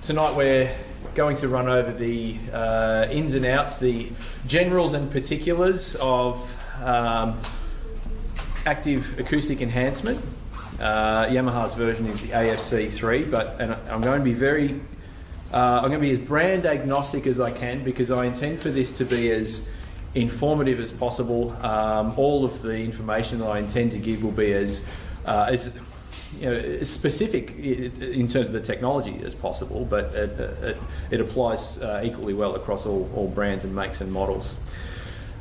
tonight we're going to run over the ins and outs, the generals and particulars of active acoustic enhancement. Yamaha's version is the AFC3, and I'm going to be I'm going to be as brand agnostic as I can, because I intend for this to be as informative as possible. All of the information that I intend to give will be as specific in terms of the technology as possible, but it applies equally well across all brands and makes and models.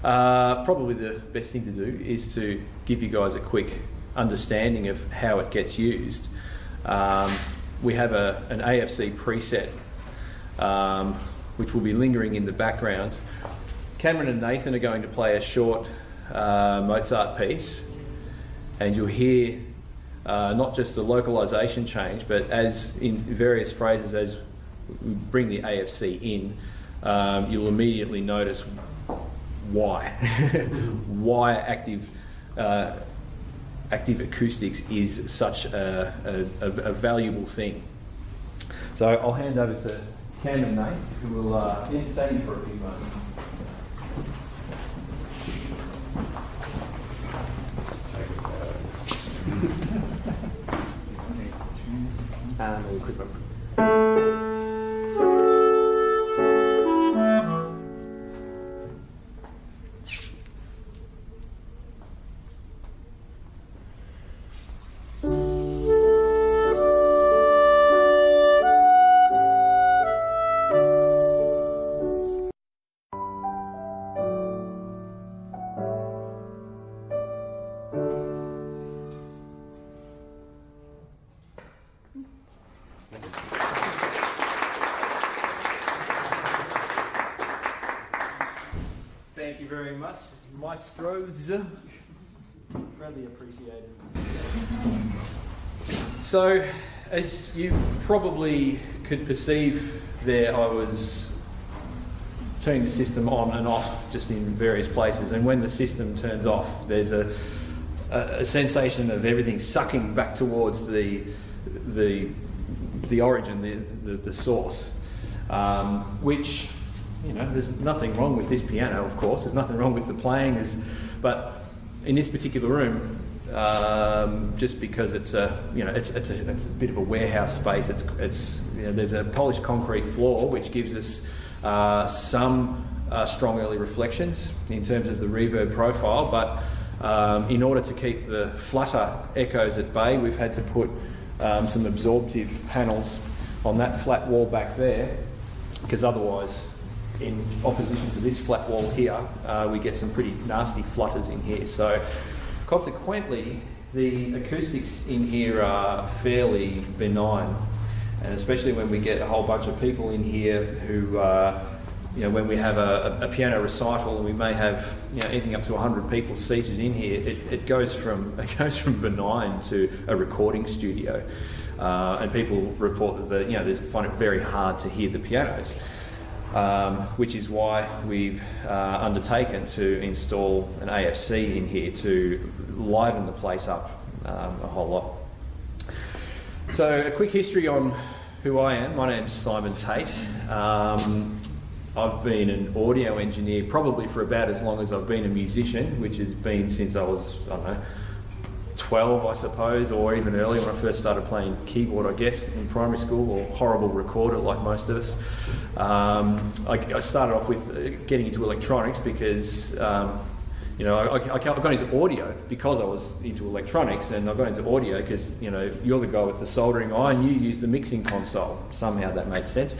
Probably the best thing to do is to give you guys a quick understanding of how it gets used. We have an AFC preset which will be lingering in the background. Cameron and Nathan are going to play a short Mozart piece, and you'll hear not just the localization change, but as in various phrases, as we bring the AFC in, you'll immediately notice why why active acoustics is such a valuable thing. So I'll hand over to Cam and Nath, who will entertain you for a few moments. Equipment. Thank you very much, maestros. Greatly appreciated. So, as you probably could perceive there, I was turning the system on and off just in various places, and when the system turns off, there's a sensation of everything sucking back towards the origin, the source, which, you know, there's nothing wrong with this piano, of course. There's nothing wrong with the playing, but in this particular room, just because it's a bit of a warehouse space. There's a polished concrete floor which gives us some strong early reflections in terms of the reverb profile, but in order to keep the flutter echoes at bay, we've had to put some absorptive panels on that flat wall back there, because otherwise, in opposition to this flat wall here, we get some pretty nasty flutters in here. So consequently, the acoustics in here are fairly benign, and especially when we get a whole bunch of people in here who, when we have a piano recital and we may have anything up to 100 people seated in here, it goes from benign to a recording studio, and people report that they find it very hard to hear the pianos. Which is why we've undertaken to install an AFC in here to liven the place up a whole lot. So a quick history on who I am. My name's Simon Tait. I've been an audio engineer probably for about as long as I've been a musician, which has been since I was, 12, I suppose, or even earlier when I first started playing keyboard, I guess, in primary school, or horrible recorder like most of us. I started off with getting into electronics because, I got into audio because I was into electronics, and I got into audio because, you're the guy with the soldering iron, you use the mixing console. Somehow that made sense.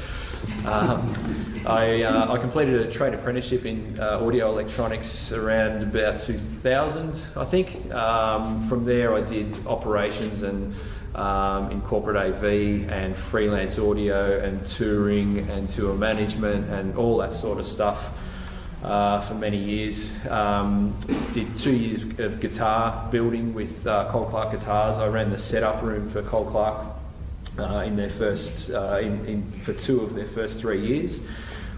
I completed a trade apprenticeship in audio electronics around about 2000, I think. From there I did operations and in corporate AV and freelance audio and touring and tour management and all that sort of stuff for many years. Did 2 years of guitar building with Cole Clark Guitars. I ran the setup room for Cole Clark in their first, for 2 of their first 3 years.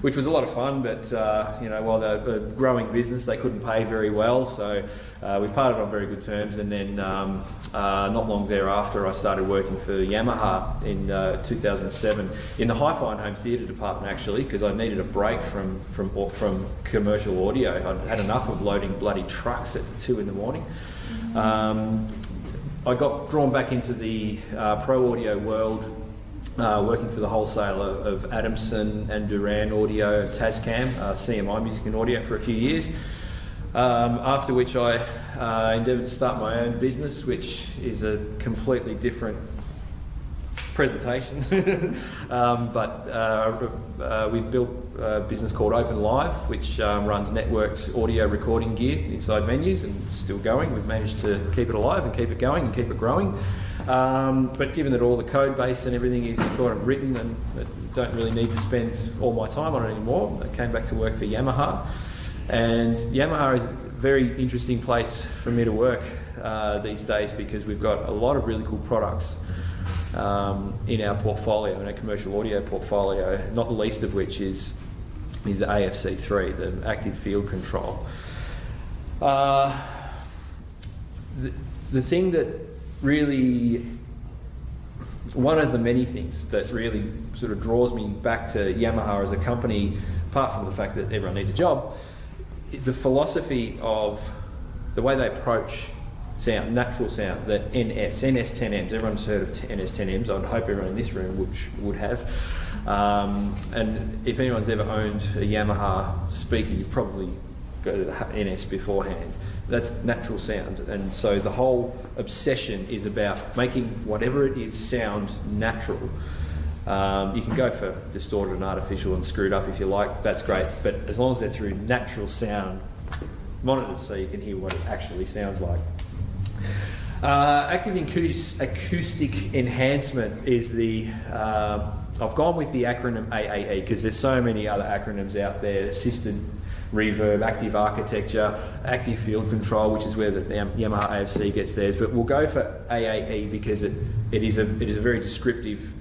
which was a lot of fun, but while they're a growing business, they couldn't pay very well, so we parted on very good terms. And then not long thereafter, I started working for Yamaha in 2007 in the hi-fi and home theatre department, actually, because I needed a break from commercial audio. I'd had enough of loading bloody trucks at 2 in the morning. I got drawn back into the pro audio world, working for the wholesaler of Adamson and Duran Audio, Tascam, CMI Music and Audio for a few years. After which I endeavoured to start my own business, which is a completely different presentation. We built a business called Open Live, which runs networked audio recording gear inside venues, and still going. We've managed to keep it alive and keep it going and keep it growing. But given that all the code base and everything is kind of written, and I don't really need to spend all my time on it anymore, I came back to work for Yamaha. And Yamaha is a very interesting place for me to work these days, because we've got a lot of really cool products in our portfolio, in our commercial audio portfolio, not the least of which is AFC3, the active field control. The thing that really, one of the many things that really sort of draws me back to Yamaha as a company, apart from the fact that everyone needs a job, is the philosophy of the way they approach sound, natural sound, the NS10Ms. Everyone's heard of NS10Ms. I hope everyone in this room would have. And if anyone's ever owned a Yamaha speaker, you've probably got the NS beforehand. That's natural sound. And so the whole obsession is about making whatever it is sound natural. You can go for distorted and artificial and screwed up if you like, that's great. But as long as they're through natural sound monitors, so you can hear what it actually sounds like. Active acoustic enhancement is the, I've gone with the acronym AAE because there's so many other acronyms out there: assisted reverb, active architecture, active field control, which is where the Yamaha AFC gets theirs. But we'll go for AAE because it is a very descriptive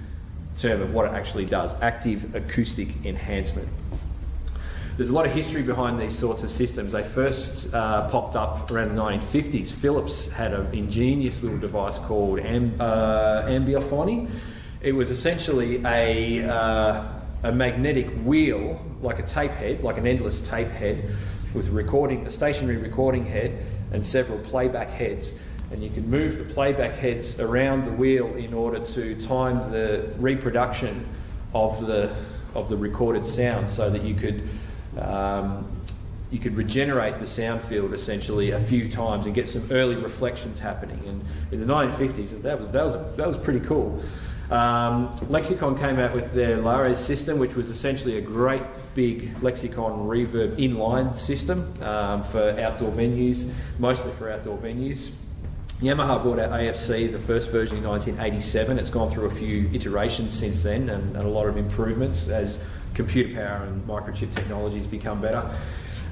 term of what it actually does: active acoustic enhancement. There's a lot of history behind these sorts of systems. They first popped up around the 1950s. Philips had an ingenious little device called ambiophony. It was essentially a magnetic wheel, like a tape head, like an endless tape head, with a stationary recording head and several playback heads. And you can move the playback heads around the wheel in order to time the reproduction of the recorded sound, so that you could regenerate the sound field essentially a few times and get some early reflections happening. And in the 1950s, that was pretty cool. Lexicon came out with their Lares system, which was essentially a great big Lexicon reverb inline system for outdoor venues, mostly for outdoor venues. Yamaha brought out AFC, the first version, in 1987. It's gone through a few iterations since then, and a lot of improvements as computer power and microchip technologies become better.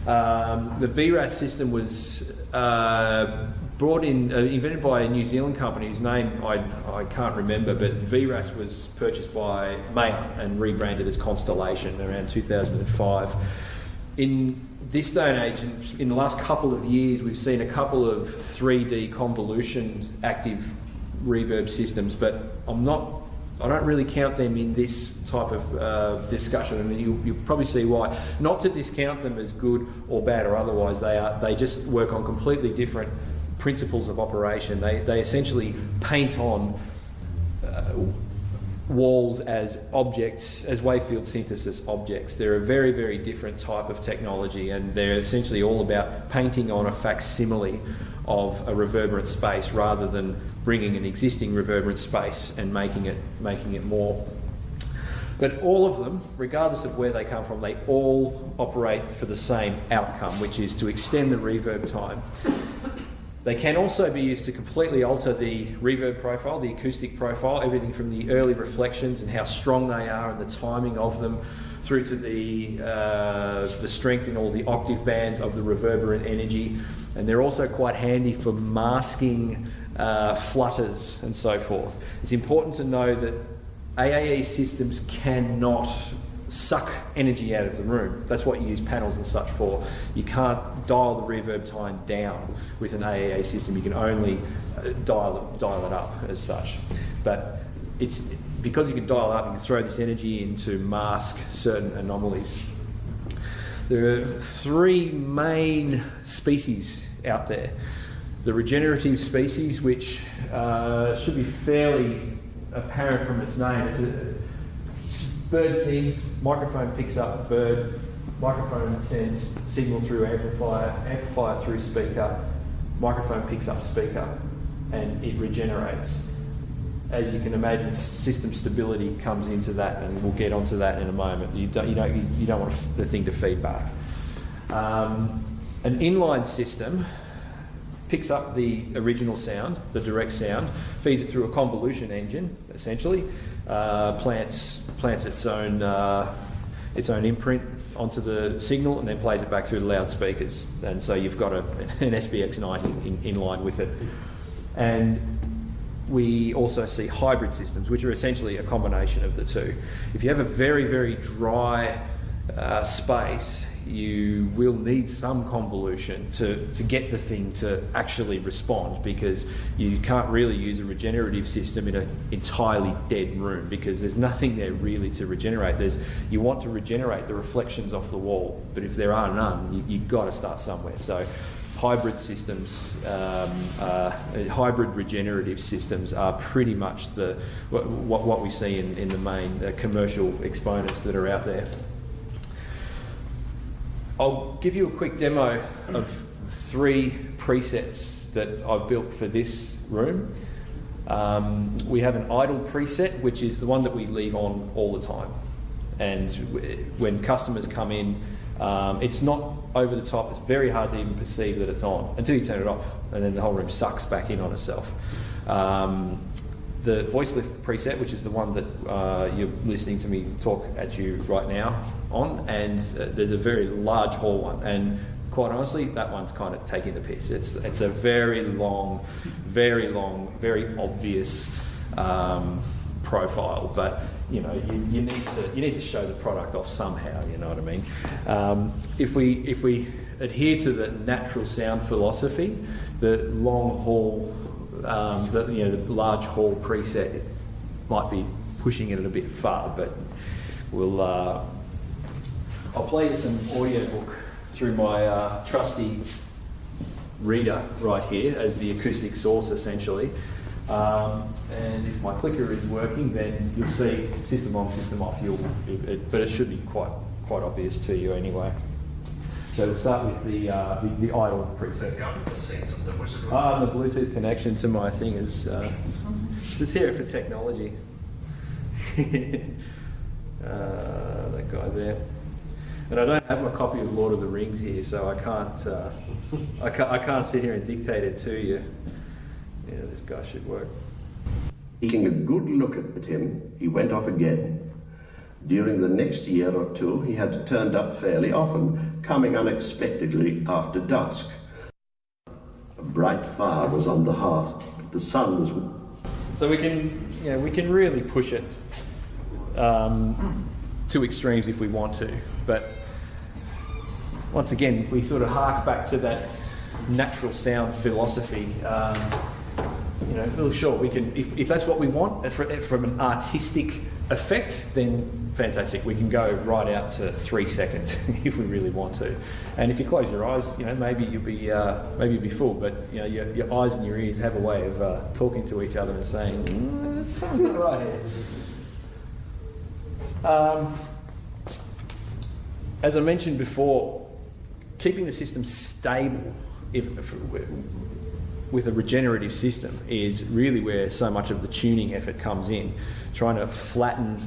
The VRAS system was invented by a New Zealand company whose name I can't remember, but VRAS was purchased by Mayer and rebranded as Constellation around 2005. In this day and age, in the last couple of years, we've seen a couple of 3D convolution active reverb systems, but I don't really count them in this type of discussion, and you'll probably see why. Not to discount them as good or bad or otherwise, they just work on completely different principles of operation. They essentially paint on walls as objects, as wavefield synthesis objects. They're a very, very different type of technology, and they're essentially all about painting on a facsimile of a reverberant space rather than bringing an existing reverberant space and making it more. But all of them, regardless of where they come from, they all operate for the same outcome, which is to extend the reverb time. They can also be used to completely alter the reverb profile, the acoustic profile, everything from the early reflections and how strong they are and the timing of them, through to the strength in all the octave bands of the reverberant energy. And they're also quite handy for masking flutters and so forth. It's important to know that AAE systems cannot suck energy out of the room. That's what you use panels and such for. You can't dial the reverb time down with an AES system. You can only dial it up as such. But it's because you can dial it up, you can throw this energy in to mask certain anomalies. There are three main species out there. The regenerative species, which should be fairly apparent from its name. It's a bird sings, microphone picks up bird, microphone sends signal through amplifier through speaker, microphone picks up speaker, and it regenerates. As you can imagine, system stability comes into that, and we'll get onto that in a moment. You don't want the thing to feed back. An inline system picks up the original sound, the direct sound, feeds it through a convolution engine, essentially, plants its own imprint onto the signal, and then plays it back through the loudspeakers. And so you've got an SBX90 in line with it. And we also see hybrid systems, which are essentially a combination of the two. If you have a very, very dry space, you will need some convolution to get the thing to actually respond, because you can't really use a regenerative system in an entirely dead room, because there's nothing there really to regenerate. You want to regenerate the reflections off the wall, but if there are none, you've got to start somewhere. So hybrid systems, hybrid regenerative systems are pretty much what we see in the main commercial exponents that are out there. I'll give you a quick demo of 3 presets that I've built for this room. We have an idle preset, which is the one that we leave on all the time. And when customers come in, it's not over the top. It's very hard to even perceive that it's on until you turn it off, and then the whole room sucks back in on itself. The voice lift preset, which is the one that you're listening to me talk at you right now on, and there's a very large hall one, and quite honestly, that one's kind of taking the piss. It's a very long, very obvious profile, but you need to show the product off somehow. You know what I mean? If we adhere to the natural sound philosophy, the long hall. The large hall preset might be pushing it a bit far, but I'll play you some audiobook through my trusty reader right here as the acoustic source, essentially. And if my clicker is working, then you'll see system on, system off. But it should be quite obvious to you anyway. So we'll start with the idle preset. The Bluetooth connection to my thing is just here for technology. That guy there. And I don't have my copy of Lord of the Rings here, so I can't sit here and dictate it to you. Yeah, this guy should work. Taking a good look at him, he went off again. During the next year or two, he had turned up fairly often, coming unexpectedly after dusk. A bright fire was on the hearth. The sun was... So we can really push it to extremes if we want to. But once again, if we sort of hark back to that natural sound philosophy, sure, we can. If that's what we want from an artistic effect, then fantastic. We can go right out to 3 seconds if we really want to. And if you close your eyes, maybe you'll be full. But your eyes and your ears have a way of talking to each other and saying, "Something's not right here." As I mentioned before, keeping the system stable with a regenerative system is really where so much of the tuning effort comes in, trying to flatten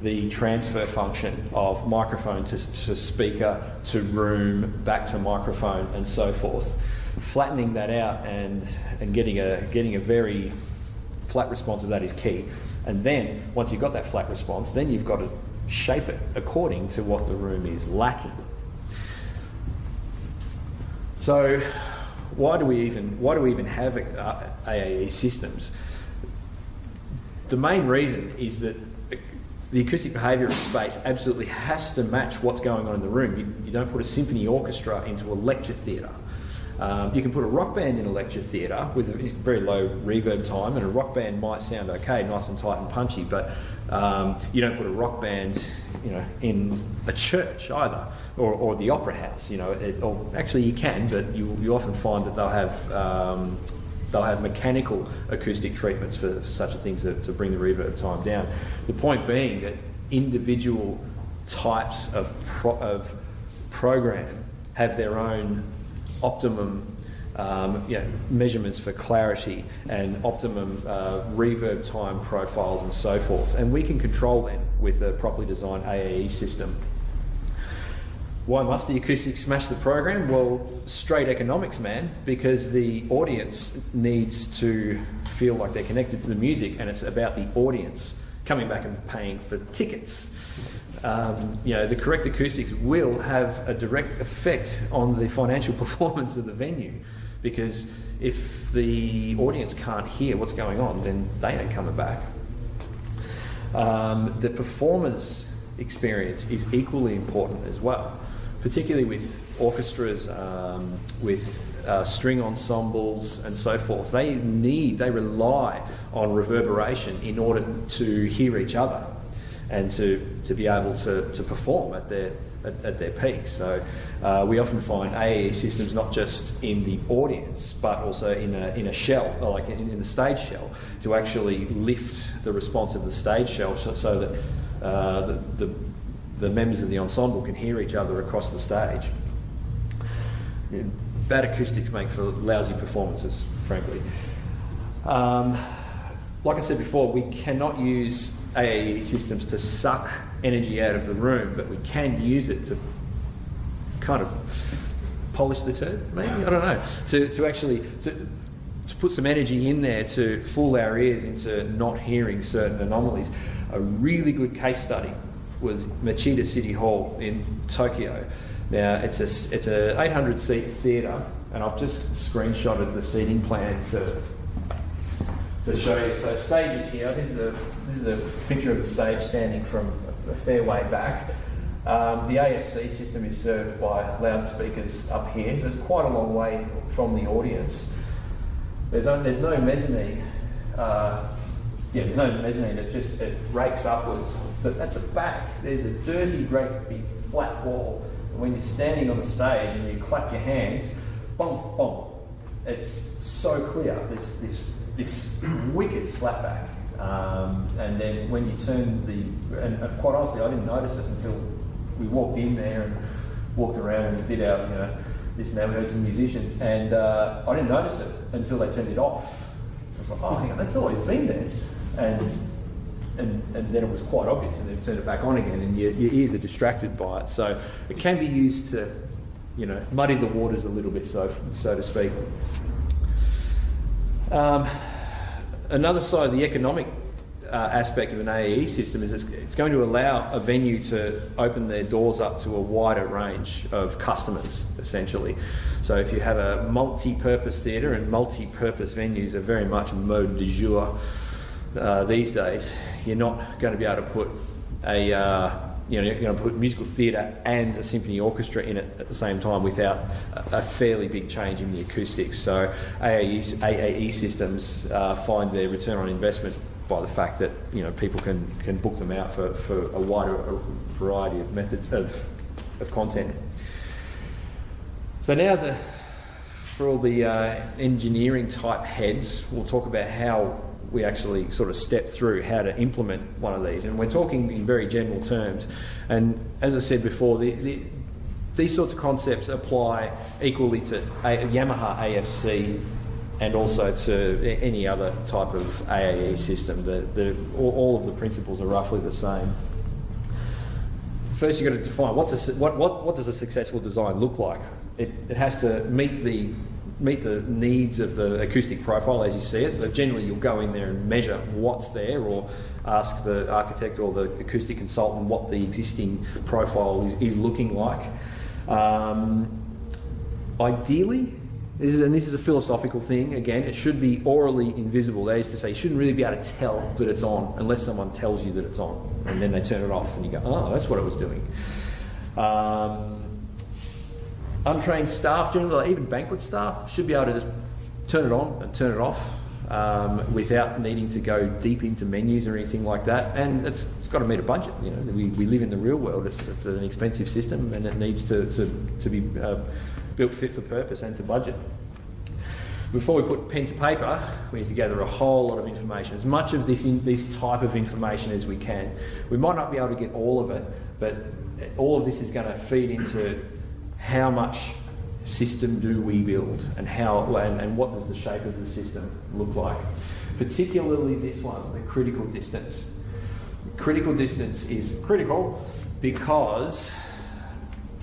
the transfer function of microphone to speaker to room back to microphone and so forth. Flattening that out and getting a very flat response of that is key. And then once you've got that flat response, then you've got to shape it according to what the room is lacking. So why do we even have AES systems? The main reason is that the acoustic behaviour of space absolutely has to match what's going on in the room. You don't put a symphony orchestra into a lecture theatre. You can put a rock band in a lecture theatre with a very low reverb time, and a rock band might sound okay, nice and tight and punchy, but you don't put a rock band, in a church either, or the opera house. Or actually you can, but you often find that they'll have mechanical acoustic treatments for such a thing to bring the reverb time down. The point being that individual types of program have their own optimum measurements for clarity and optimum reverb time profiles and so forth, and we can control them with a properly designed AES system. Why must the acoustics smash the program? Well, straight economics, man, because the audience needs to feel like they're connected to the music, and it's about the audience coming back and paying for tickets. The correct acoustics will have a direct effect on the financial performance of the venue, because if the audience can't hear what's going on, then they ain't coming back. The performer's experience is equally important as well, particularly with orchestras, with string ensembles and so forth. They rely on reverberation in order to hear each other and to be able to perform at their peak. So we often find AES systems not just in the audience, but also in a shell, like in the stage shell, to actually lift the response of the stage shell so that the members of the ensemble can hear each other across the stage. Bad acoustics make for lousy performances, frankly. Like I said before, we cannot use AES systems to suck energy out of the room, but we can use it to kind of polish the turd, maybe? I don't know. To actually put some energy in there to fool our ears into not hearing certain anomalies. A really good case study was Machida City Hall in Tokyo. Now, it's a 800-seat theatre, and I've just screenshotted the seating plan to show you. So the stage is here. This is a picture of the stage standing from a fair way back. The AFC system is served by loudspeakers up here, so it's quite a long way from the audience. There's no mezzanine. There's no mezzanine. It rakes upwards. But at the back, there's a dirty, great big flat wall. And when you're standing on the stage and you clap your hands, bonk, bonk. It's so clear. This wicked slapback. And then when you turn and quite honestly, I didn't notice it until we walked in there and walked around and did our, this and that. We heard some musicians, and I didn't notice it until they turned it off. I was like, oh, hang on, that's always been there. And then it was quite obvious, and they've turned it back on again, and your ears are distracted by it. So it can be used to, muddy the waters a little bit, so to speak. Another side of the economic aspect of an AES system is it's going to allow a venue to open their doors up to a wider range of customers, essentially. So if you have a multi-purpose theatre, and multi-purpose venues are very much mode du jour these days, you're not going to be able to put you're going to put musical theatre and a symphony orchestra in it at the same time without a fairly big change in the acoustics. So AES systems find their return on investment by the fact that people can book them out for a wider variety of methods of content. So now for all the engineering type heads, we'll talk about how we actually sort of step through how to implement one of these, and we're talking in very general terms. And as I said before, these sorts of concepts apply equally to Yamaha AFC and also to any other type of AES system. All of the principles are roughly the same. First, you've got to define what does a successful design look like. It has to meet the needs of the acoustic profile as you see it. So generally you'll go in there and measure what's there, or ask the architect or the acoustic consultant what the existing profile is looking like. Ideally, this is a philosophical thing. Again, it should be aurally invisible. That is to say, you shouldn't really be able to tell that it's on unless someone tells you that it's on, and then they turn it off and you go, oh, that's what it was doing. Untrained staff, generally, even banquet staff, should be able to just turn it on and turn it off without needing to go deep into menus or anything like that. And it's got to meet a budget. You know, we live in the real world. It's an expensive system, and it needs to be built fit for purpose and to budget. Before we put pen to paper, we need to gather a whole lot of information, as much of this type of information as we can. We might not be able to get all of it, but all of this is going to feed into how much system do we build, and and what does the shape of the system look like. Particularly this one, the critical distance. Critical distance is critical because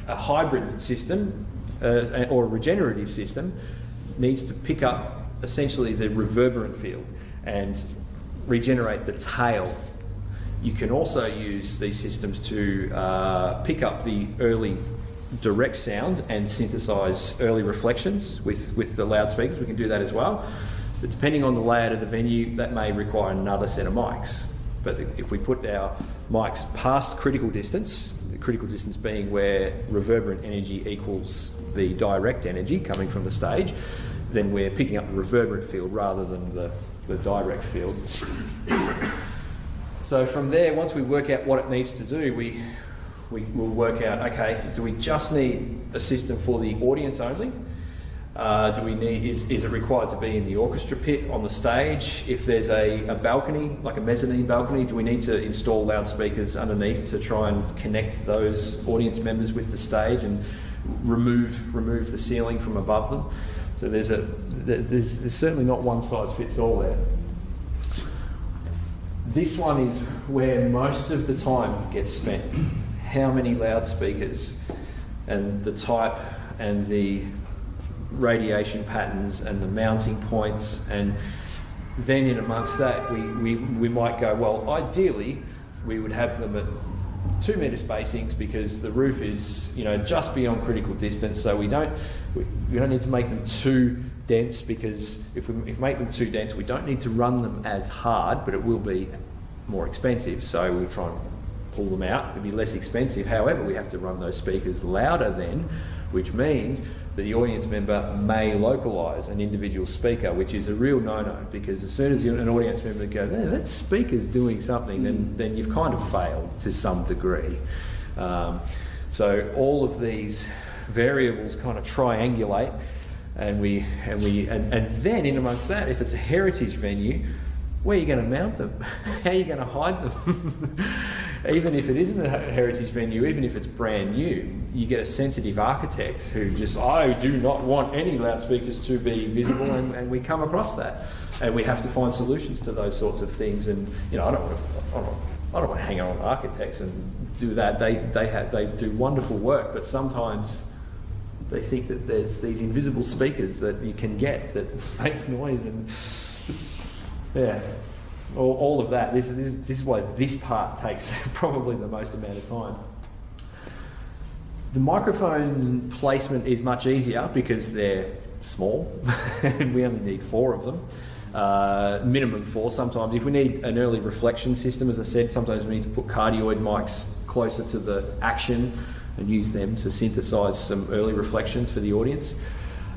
a hybrid system or a regenerative system needs to pick up essentially the reverberant field and regenerate the tail. You can also use these systems to pick up the early direct sound and synthesize early reflections with the loudspeakers. We can do that as well. But depending on the layout of the venue, that may require another set of mics. But if we put our mics past critical distance, the critical distance being where reverberant energy equals the direct energy coming from the stage, then we're picking up the reverberant field rather than the direct field. So from there, once we work out what it needs to do, we'll work out, okay, do we just need a system for the audience only? Is it required to be in the orchestra pit on the stage? If there's a balcony, like a mezzanine balcony, do we need to install loudspeakers underneath to try and connect those audience members with the stage and remove the ceiling from above them? So there's certainly not one size fits all there. This one is where most of the time gets spent. How many loudspeakers, and the type, and the radiation patterns, and the mounting points, and then in amongst that we might go, well, ideally we would have them at 2 metre spacings because the roof is, you know, just beyond critical distance, so we don't need to make them too dense, because if we make them too dense, we don't need to run them as hard, but it will be more expensive, so we'll try and pull them out. It'll be less expensive. However, we have to run those speakers louder then, which means that the audience member may localise an individual speaker, which is a real no-no, because as soon as an audience member goes, that speaker's doing something, then you've kind of failed to some degree. So all of these variables kind of triangulate, and then in amongst that, if it's a heritage venue, where are you going to mount them? How are you going to hide them? Even if it isn't a heritage venue, even if it's brand new, you get a sensitive architect who just, I do not want any loudspeakers to be visible, and we come across that. And we have to find solutions to those sorts of things. And, you know, I don't want to hang on architects and do that. They do wonderful work, but sometimes they think that there's these invisible speakers that you can get that make noise, and yeah, all of that. This is why this part takes probably the most amount of time. The microphone placement is much easier because they're small and we only need 4 of them. Minimum 4 sometimes. If we need an early reflection system, as I said, sometimes we need to put cardioid mics closer to the action and use them to synthesize some early reflections for the audience.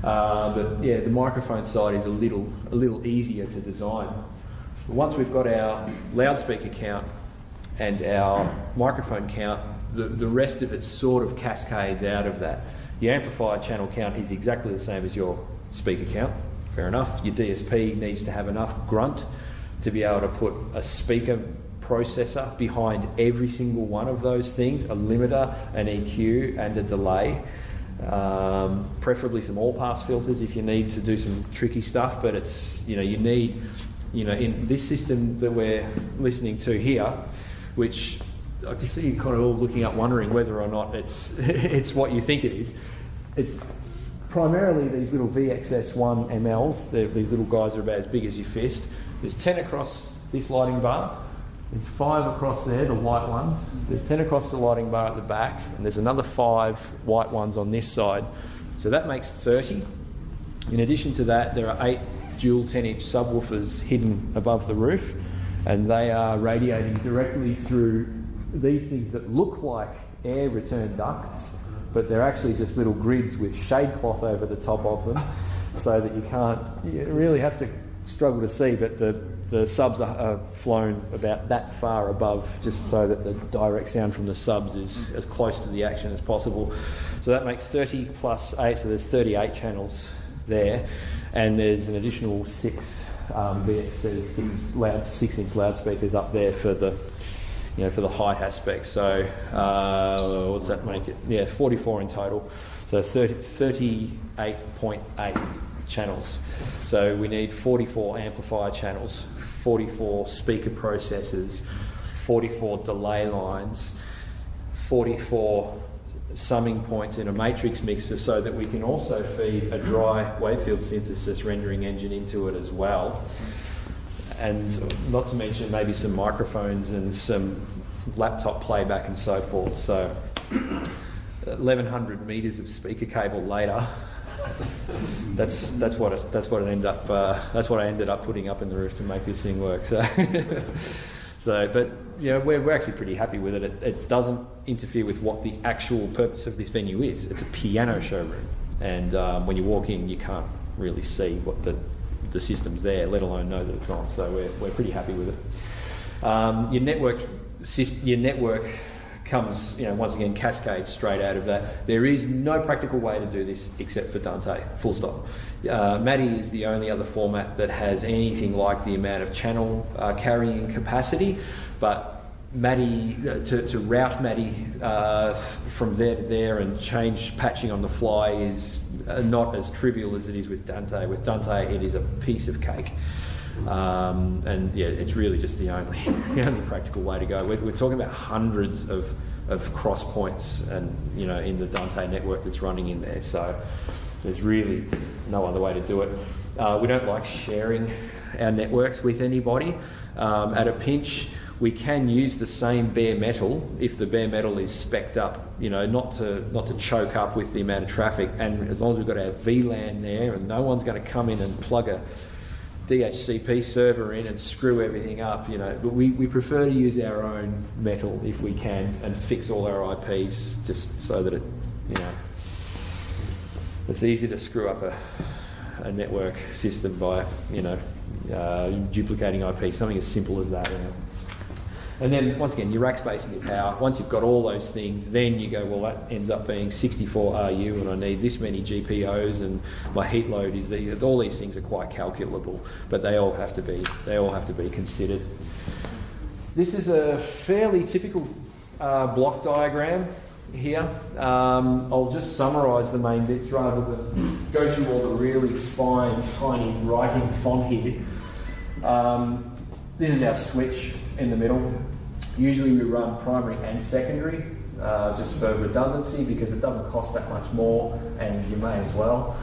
But yeah, the microphone side is a little easier to design. Once we've got our loudspeaker count and our microphone count, the rest of it sort of cascades out of that. The amplifier channel count is exactly the same as your speaker count. Fair enough. Your DSP needs to have enough grunt to be able to put a speaker processor behind every single one of those things, a limiter, an EQ, and a delay. Preferably some all-pass filters if you need to do some tricky stuff, but it's, you need, in this system that we're listening to here, which I can see you kind of all looking up wondering whether or not it's it's what you think it is. It's primarily these little VXS1 MLs. These little guys are about as big as your fist. There's 10 across this lighting bar. There's 5 across there, the white ones. There's 10 across the lighting bar at the back, and there's another 5 white ones on this side. So that makes 30. In addition to that, there are 8 dual 10-inch subwoofers hidden above the roof, and they are radiating directly through these things that look like air return ducts, but they're actually just little grids with shade cloth over the top of them, so that you really have to struggle to see, but the subs are flown about that far above, just so that the direct sound from the subs is as close to the action as possible. So that makes 30 plus 8, so there's 38 channels there, and there's an additional 6 VXC 6-inch loudspeakers up there for the height aspect. So what's that make it? Yeah, 44 in total. So 38.8 channels. So we need 44 amplifier channels, 44 speaker processors, 44 delay lines, 44 summing points in a matrix mixer, so that we can also feed a dry wavefield synthesis rendering engine into it as well. And not to mention maybe some microphones and some laptop playback and so forth. So 1,100 meters of speaker cable later, that's what I ended up putting up in the roof to make this thing work. So, but we're actually pretty happy with it. It doesn't interfere with what the actual purpose of this venue is. It's a piano showroom, and when you walk in, you can't really see what the system's there, let alone know that it's on. So we're pretty happy with it. Your network comes, once again, cascades straight out of that. There is no practical way to do this except for Dante, full stop. MADI is the only other format that has anything like the amount of channel carrying capacity, but MADI, to route MADI from there to there and change patching on the fly is not as trivial as it is with Dante. With Dante, it is a piece of cake. And yeah, it's really just the only practical way to go. We're talking about hundreds of cross points, and in the Dante network that's running in there. So there's really no other way to do it. We don't like sharing our networks with anybody. At a pinch, we can use the same bare metal if the bare metal is spec'd up, not to choke up with the amount of traffic, and as long as we've got our VLAN there and no one's going to come in and plug a DHCP server in and screw everything up, but we prefer to use our own metal if we can and fix all our IPs just so that it's easy to screw up a network system by duplicating IP, something as simple as that. And then once again, your rack space and your power. Once you've got all those things, then you go, well, that ends up being 64 RU, and I need this many GPOs, and my heat load is these. All these things are quite calculable, but they all have to be considered. This is a fairly typical block diagram here. I'll just summarise the main bits rather than go through all the really fine, tiny writing font here. This is our switch in the middle. Usually we run primary and secondary, just for redundancy, because it doesn't cost that much more, and you may as well.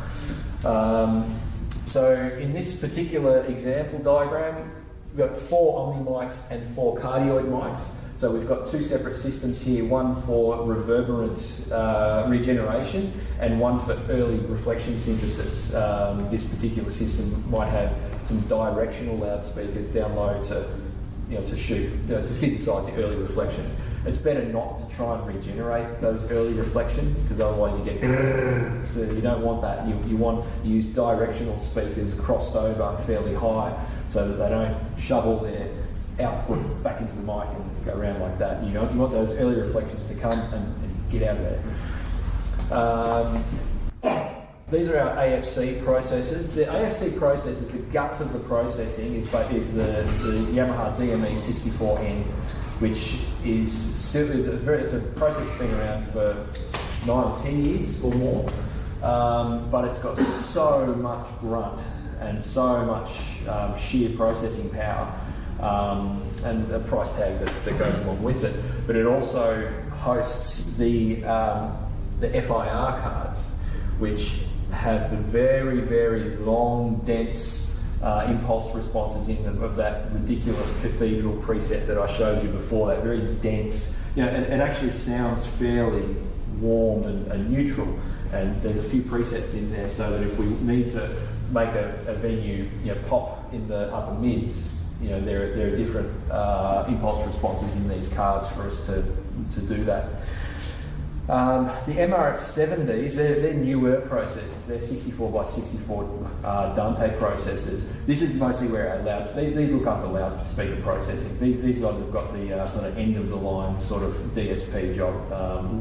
So in this particular example diagram, we've got 4 Omni mics and 4 cardioid mics. So we've got 2 separate systems here, one for reverberant regeneration and one for early reflection synthesis. This particular system might have some directional loudspeakers down low to synthesize the early reflections. It's better not to try and regenerate those early reflections, because otherwise you get so you don't want that. You use directional speakers crossed over fairly high so that they don't shovel their output back into the mic and go around like that. You want those early reflections to come and get out of there. These are our AFC processors. The AFC processors, the guts of the processing is the Yamaha DME64N, which is still it's a processor that's been around for 9 or 10 years or more, but it's got so much grunt and so much sheer processing power, and a price tag that goes along with it. But it also hosts the FIR cards, which have the very, very long, dense impulse responses in them of that ridiculous cathedral preset that I showed you before, that very dense, it actually sounds fairly warm and neutral. And there's a few presets in there so that if we need to make a venue, pop in the upper mids, there are different impulse responses in these cards for us to do that. The MRX70s, they're newer processors. They're 64x64 Tait processors. This is mostly where our these look up to loudspeaker processing. These guys have got the sort of end of the line sort of DSP job,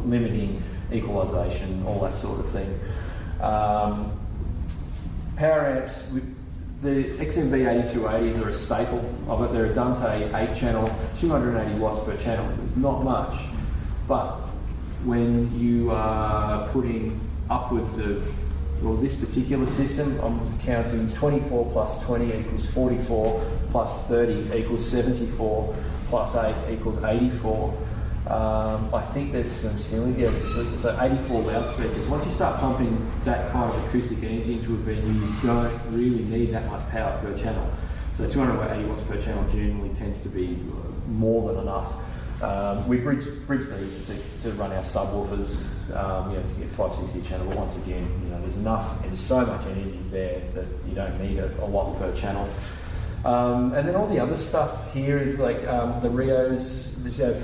limiting equalisation, all that sort of thing. Power amps, the XMV8280s are a staple of it. They're a Tait 8-channel, 280 watts per channel. It's not much, but when you are putting upwards of, well, this particular system, I'm counting 24 plus 20 equals 44, plus 30 equals 74, plus 8 equals 84. I think there's some ceiling, so 84 loudspeakers. Once you start pumping that kind of acoustic energy into a venue, you don't really need that much power per channel. So 280 watts per channel generally tends to be more than enough. We bridge these to run our subwoofers, to get 560 channel. But once again, there's enough and so much energy there that you don't need a lot per channel. And then all the other stuff here is like the Rios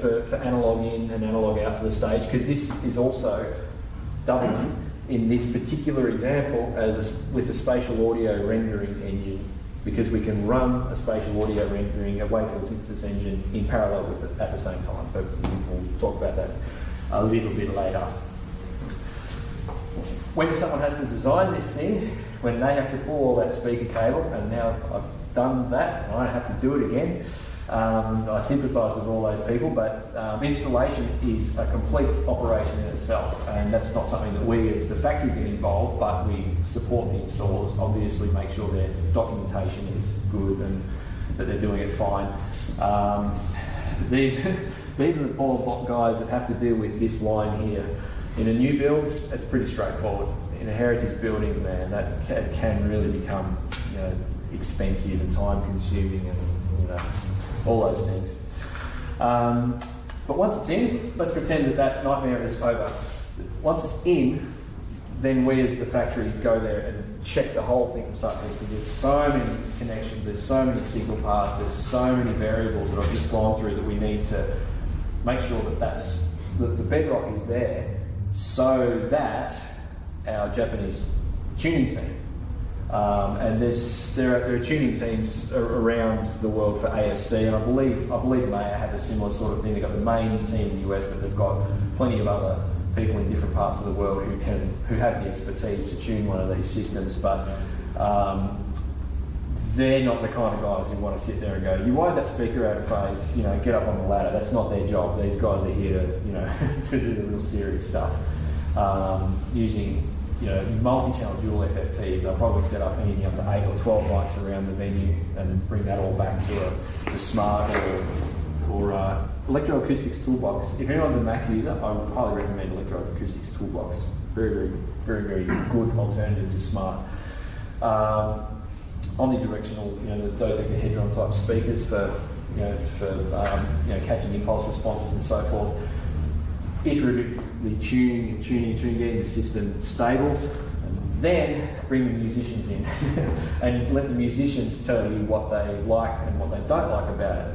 for analog in and analog out for the stage, because this is also doubling in this particular example with a spatial audio rendering engine, because we can run a spatial audio rendering, a wavefield synthesis engine in parallel with it at the same time. But we'll talk about that a little bit later. When someone has to design this thing, when they have to pull all that speaker cable, and now I've done that, and I don't have to do it again, I sympathise with all those people, but installation is a complete operation in itself, and that's not something that we as the factory get involved, but we support the installers, obviously make sure their documentation is good and that they're doing it fine. These are the poor guys that have to deal with this line here. In a new build, it's pretty straightforward. In a heritage building, man, that can really become expensive and time consuming and all those things. But once it's in, let's pretend that nightmare is over. Once it's in, then we as the factory go there and check the whole thing from start to finish, because there's so many connections, there's so many signal paths, there's so many variables that I've just gone through that we need to make sure that the bedrock is there, so that our Japanese tuning team, and there are tuning teams around the world for ASC, and I believe Maya have a similar sort of thing. They've got the main team in the US, but they've got plenty of other people in different parts of the world who have the expertise to tune one of these systems. But they're not the kind of guys who want to sit there and go, "You wired that speaker out of phase, get up on the ladder." That's not their job. These guys are here to to do the real serious stuff, using multi-channel dual FFTs. They'll probably set up anything up to 8 or 12 mics around the venue and bring that all back to Smart or Electroacoustics Toolbox. If anyone's a Mac user, I would highly recommend Electroacoustics Toolbox. Very, very, very, very good alternative to Smart. Omnidirectional, the dodecahedron type speakers for catching impulse responses and so forth. Iteratively tuning, getting the system stable, and then bring the musicians in and let the musicians tell you what they like and what they don't like about it.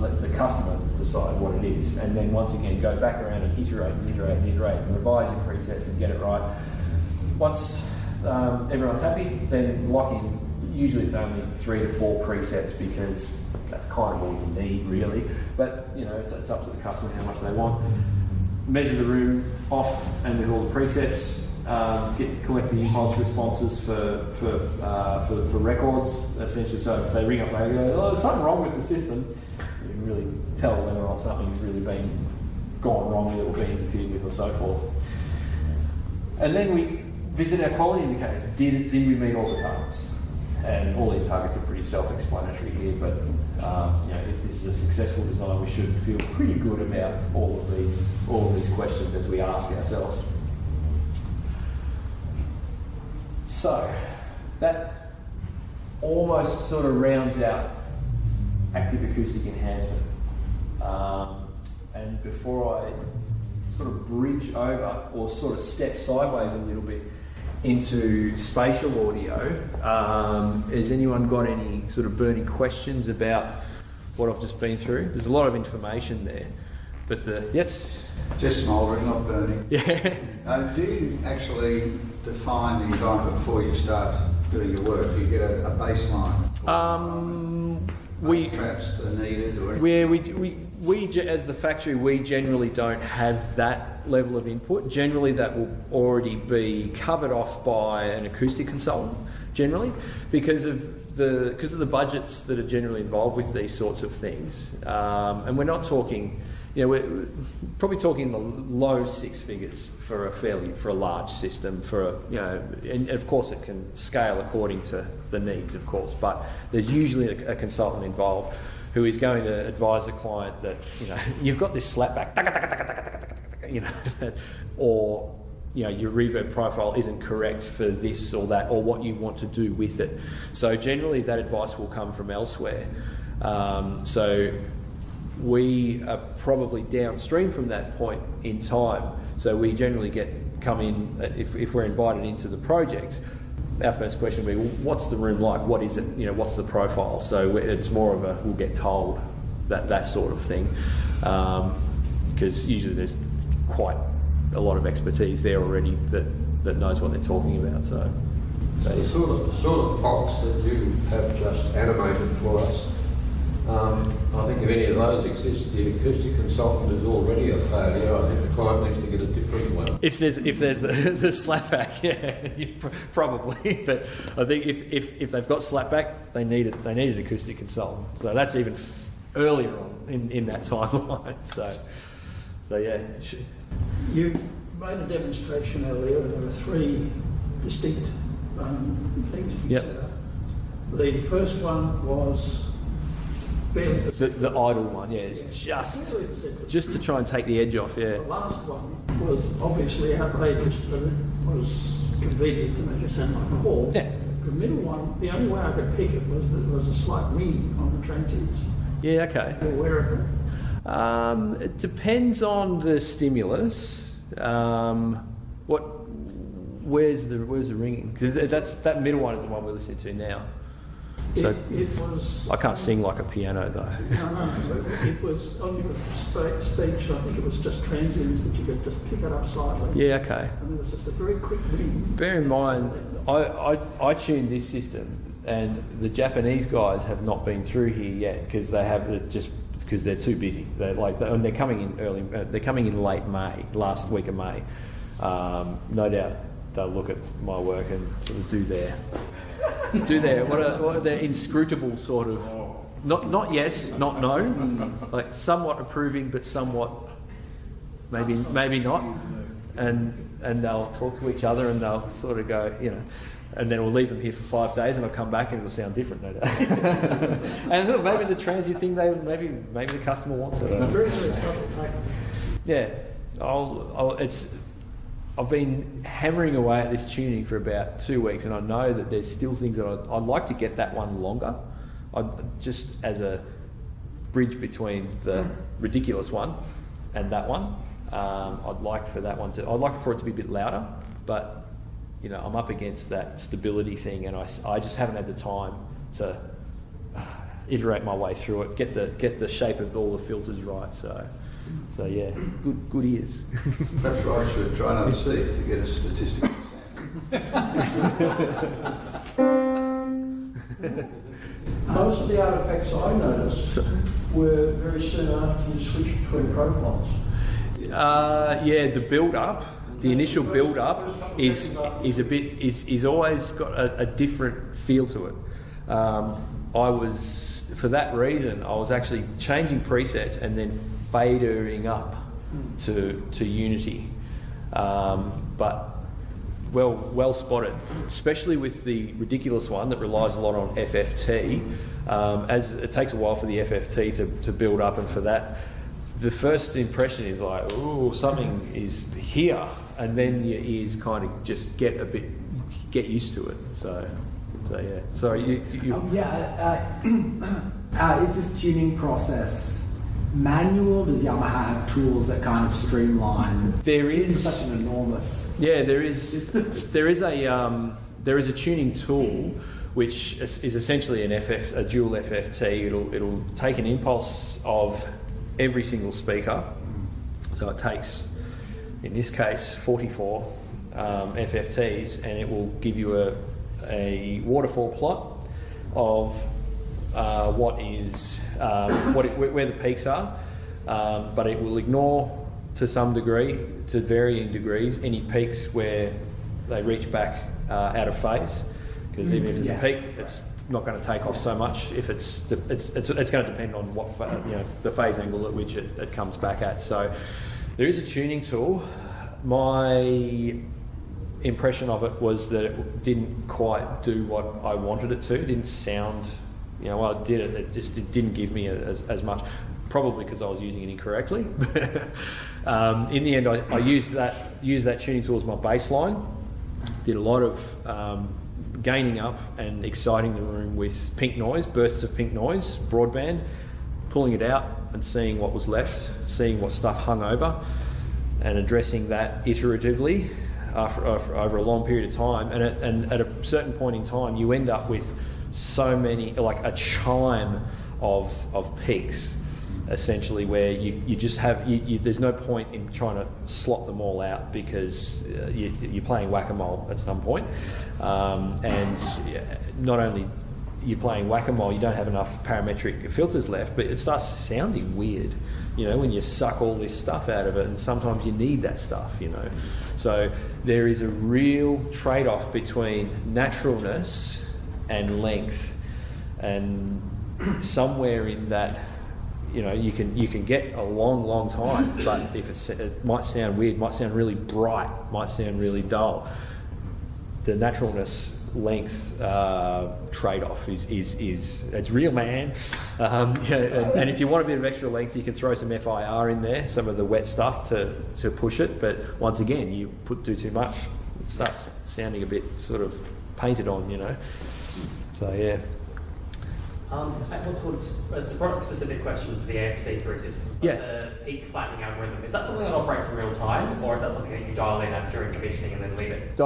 Let the customer decide what it is, and then once again go back around and iterate and revise your presets and get it right. Once everyone's happy, then lock in. Usually it's only 3 to 4 presets, because that's kind of all you need really, but it's up to the customer how much they want. Measure the room off and with all the presets, collect the impulse responses for records, essentially. So if they ring up and go, "Oh, there's something wrong with the system," you can really tell whether or not something's really been gone wrong or been interfered with or so forth. And then we visit our quality indicators. Did we meet all the targets? And all these targets are pretty self-explanatory here, but if this is a successful design, we should feel pretty good about all of these questions as we ask ourselves. So that almost sort of rounds out active acoustic enhancement. And before I sort of bridge over or sort of step sideways a little bit into spatial audio. Has anyone got any sort of burning questions about what I've just been through? There's a lot of information there, but yes? Just smouldering, not burning. Yeah. Do you actually define the environment before you start doing your work? Do you get a baseline? Traps that are needed? Or we as the factory, we generally don't have that level of input. Generally, that will already be covered off by an acoustic consultant, generally, because of the budgets that are generally involved with these sorts of things. And we're not talking, we're probably talking the low six figures for a large system. And of course it can scale according to the needs, of course. But there's usually a consultant involved who is going to advise the client that you've got this slapback, or your reverb profile isn't correct for this or that, or what you want to do with it. So generally that advice will come from elsewhere. So we are probably downstream from that point in time. So we generally come in, if we're invited into the project, our first question will be, well, what's the room like? What is it? What's the profile? So it's more of we'll get told that sort of thing, because usually there's quite a lot of expertise there already that knows what they're talking about. So the sort of box that you have just animated for us, I think if any of those exist, the acoustic consultant is already a failure. I think the client needs to get a different one. If there's the slapback, yeah, probably. But I think if they've got slapback, they need an acoustic consultant. So that's even earlier on in that timeline. So yeah. You made a demonstration earlier. There were three distinct things you set up. The first one was fairly the idle one, just to try and take the edge off. Yeah. The last one was obviously outrageous, but it was convenient to make it sound like a hall. Yeah. The middle one, the only way I could pick it was that there was a slight ring on the transients. Yeah. Okay. You're aware of that? It depends on the stimulus. Where's the ringing? Because that middle one is the one we're listening to now. So it was. I can't sing like a piano though. No. It was on your speech. I think it was just transients that you could just pick it up slightly. Yeah. Okay. And there was just a very quick ring. Bear in mind, I tuned this system, and the Japanese guys have not been through here yet because they have because they're too busy. They're coming in early. They're coming in late May, last week of May. No doubt they'll look at my work and sort of do their what are their inscrutable sort of not yes, not no, like somewhat approving but somewhat maybe not, and they'll talk to each other and they'll sort of go, and then we'll leave them here for 5 days and I'll come back and it'll sound different, no doubt. And look, maybe the transient thing, maybe the customer wants it. Very, very subtle. Yeah, I've been hammering away at this tuning for about 2 weeks, and I know that there's still things that I'd like to get that one longer. Just as a bridge between the ridiculous one and that one. I'd like for it to be a bit louder, but I'm up against that stability thing, and I just haven't had the time to iterate my way through it, get the shape of all the filters right. So yeah, good ears. That's right. I should try another seat to get a statistical Most of the artefacts I noticed were very soon after you switched between profiles. The build-up, the initial build-up is always got a different feel to it. For that reason, I was actually changing presets and then fadering up to Unity, but well spotted, especially with the ridiculous one that relies a lot on FFT, as it takes a while for the FFT to build up, and for that the first impression is like, oh, something is here, and then your ears kind of just get used to it. So yeah. Sorry, you. Is this tuning process manual? Does Yamaha have tools that kind of streamline? There is such an enormous. Yeah, there is a tuning tool which is essentially a dual FFT. It'll take an impulse of every single speaker. So it takes, in this case, 44 FFTs, and it will give you a waterfall plot of where the peaks are, but it will ignore to some degree, to varying degrees, any peaks where they reach back out of phase. Because even if there's a peak, it's not going to take off so much. If it's going to depend on what the phase angle at which it comes back at. So there is a tuning tool. My impression of it was that it didn't quite do what I wanted it to. It didn't sound, well, it did. It didn't give me as much. Probably because I was using it incorrectly. In the end, I used that tuning tool as my baseline. Did a lot of gaining up and exciting the room with pink noise, bursts of pink noise, broadband, pulling it out and seeing what was left, seeing what stuff hung over, and addressing that iteratively over a long period of time. And at a certain point in time, you end up with so many, like a chime of peaks, essentially, where you just have, there's no point in trying to slot them all out, because you're playing whack-a-mole at some point. And not only you're playing whack-a-mole, you don't have enough parametric filters left, but it starts sounding weird, when you suck all this stuff out of it, and sometimes you need that stuff, So there is a real trade-off between naturalness and length, and somewhere in that, you can get a long time, but if it might sound weird, might sound really bright, might sound really dull. The naturalness length trade-off is it's real, man. And if you want a bit of extra length, you can throw some FIR in there, some of the wet stuff to push it. But once again, you do too much, it starts sounding a bit sort of painted on, So yeah. It's a product-specific question for the AFC for existence. Yeah. The peak flattening algorithm, is that something that operates in real time, or is that something that you dial in at during commissioning and then leave it?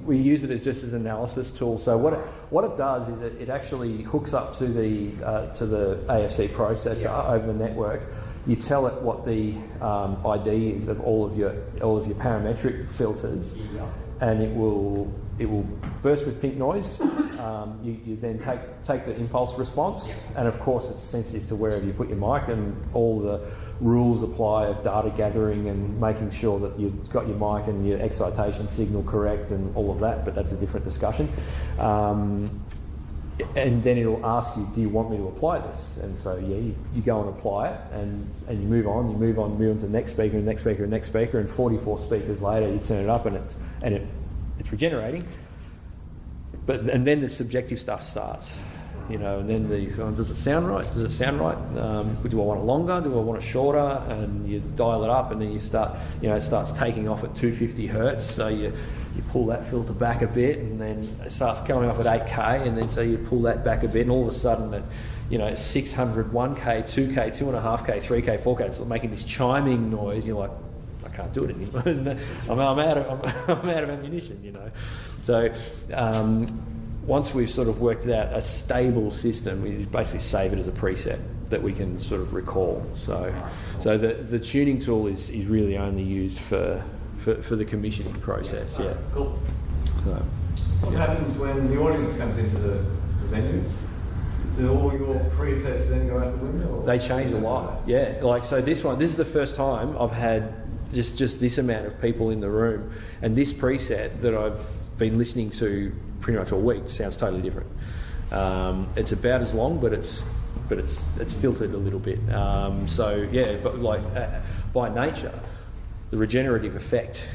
We use it just as an analysis tool. So what it does is it actually hooks up to the AFC processor over the network. You tell it what the ID is of all of your parametric filters, and it will burst with pink noise. You then take the impulse response, and of course it's sensitive to wherever you put your mic, and all the rules apply of data gathering and making sure that you've got your mic and your excitation signal correct and all of that, but that's a different discussion. And then it'll ask you, do you want me to apply this? And so you go and apply it, and you move on to the next speaker and next speaker and next speaker, and 44 speakers later you turn it up and it's regenerating. And then the subjective stuff starts, and then does it sound right? Does it sound right? Do I want it longer? Do I want it shorter? And you dial it up, and then you start, it starts taking off at 250 hertz. So you pull that filter back a bit, and then it starts coming off at 8K, and then so you pull that back a bit, and all of a sudden at 600, 1K, 2K, 2.5K, 3K, 4K, it's making this chiming noise. You're like, I can't do it anymore. I'm out of ammunition, So once we've sort of worked out a stable system, we basically save it as a preset that we can sort of recall. So the tuning tool is really only used for the commissioning process. Yeah. Cool. So, what happens when the audience comes into the venue? Do all your presets then go out the window? They change a lot. Yeah. So this is the first time I've had just this amount of people in the room, and this preset that I've been listening to pretty much all week sounds totally different. It's about as long, but it's filtered a little bit. But by nature, the regenerative effect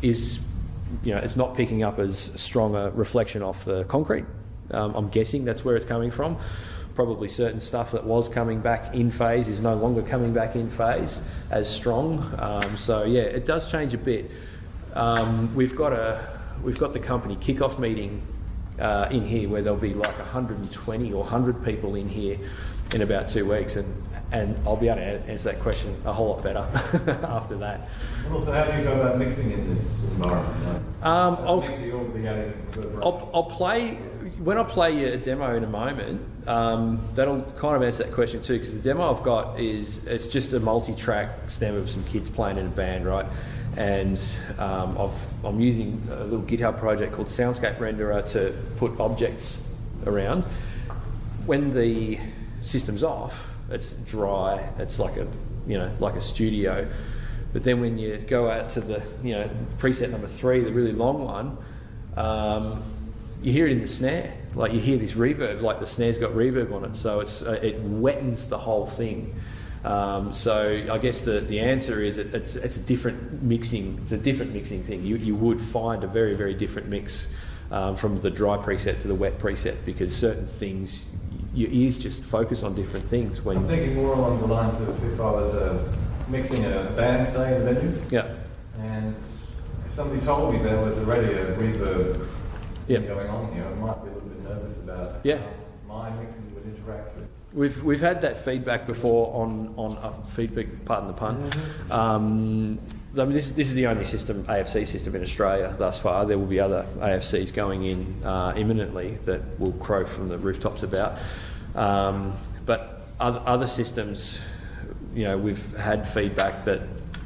is, it's not picking up as strong a reflection off the concrete. I'm guessing that's where it's coming from. Probably certain stuff that was coming back in phase is no longer coming back in phase as strong. It does change a bit. We've got the company kickoff meeting in here where there'll be like 120 or 100 people in here in about 2 weeks, and and I'll be able to answer that question a whole lot better after that. And also, how do you go about mixing in this environment? I'll play, when I play a demo in a moment, that'll kind of answer that question too, because the demo I've got it's just a multi-track stem of some kids playing in a band, right? And I'm using a little GitHub project called Soundscape Renderer to put objects around. When the system's off, it's dry, it's like a studio. But then when you go out to the preset number 3, the really long one, you hear it in the snare. Like you hear this reverb, like the snare's got reverb on it, so it wettens the whole thing. So I guess the answer is it's a different mixing. It's a different mixing thing. You would find a very, very different mix from the dry preset to the wet preset, because certain things your ears just focus on different things. When I'm thinking more along the lines of if I was mixing a band, say, in the venue. Yeah. And if somebody told me there was already a reverb going on here, I might be a little bit nervous about how my mixing would interact with. We've had that feedback before on feedback, pardon the pun. I mean, this is the only AFC system in Australia thus far. There will be other AFCs going in imminently that will crow from the rooftops about. But other systems, we've had feedback that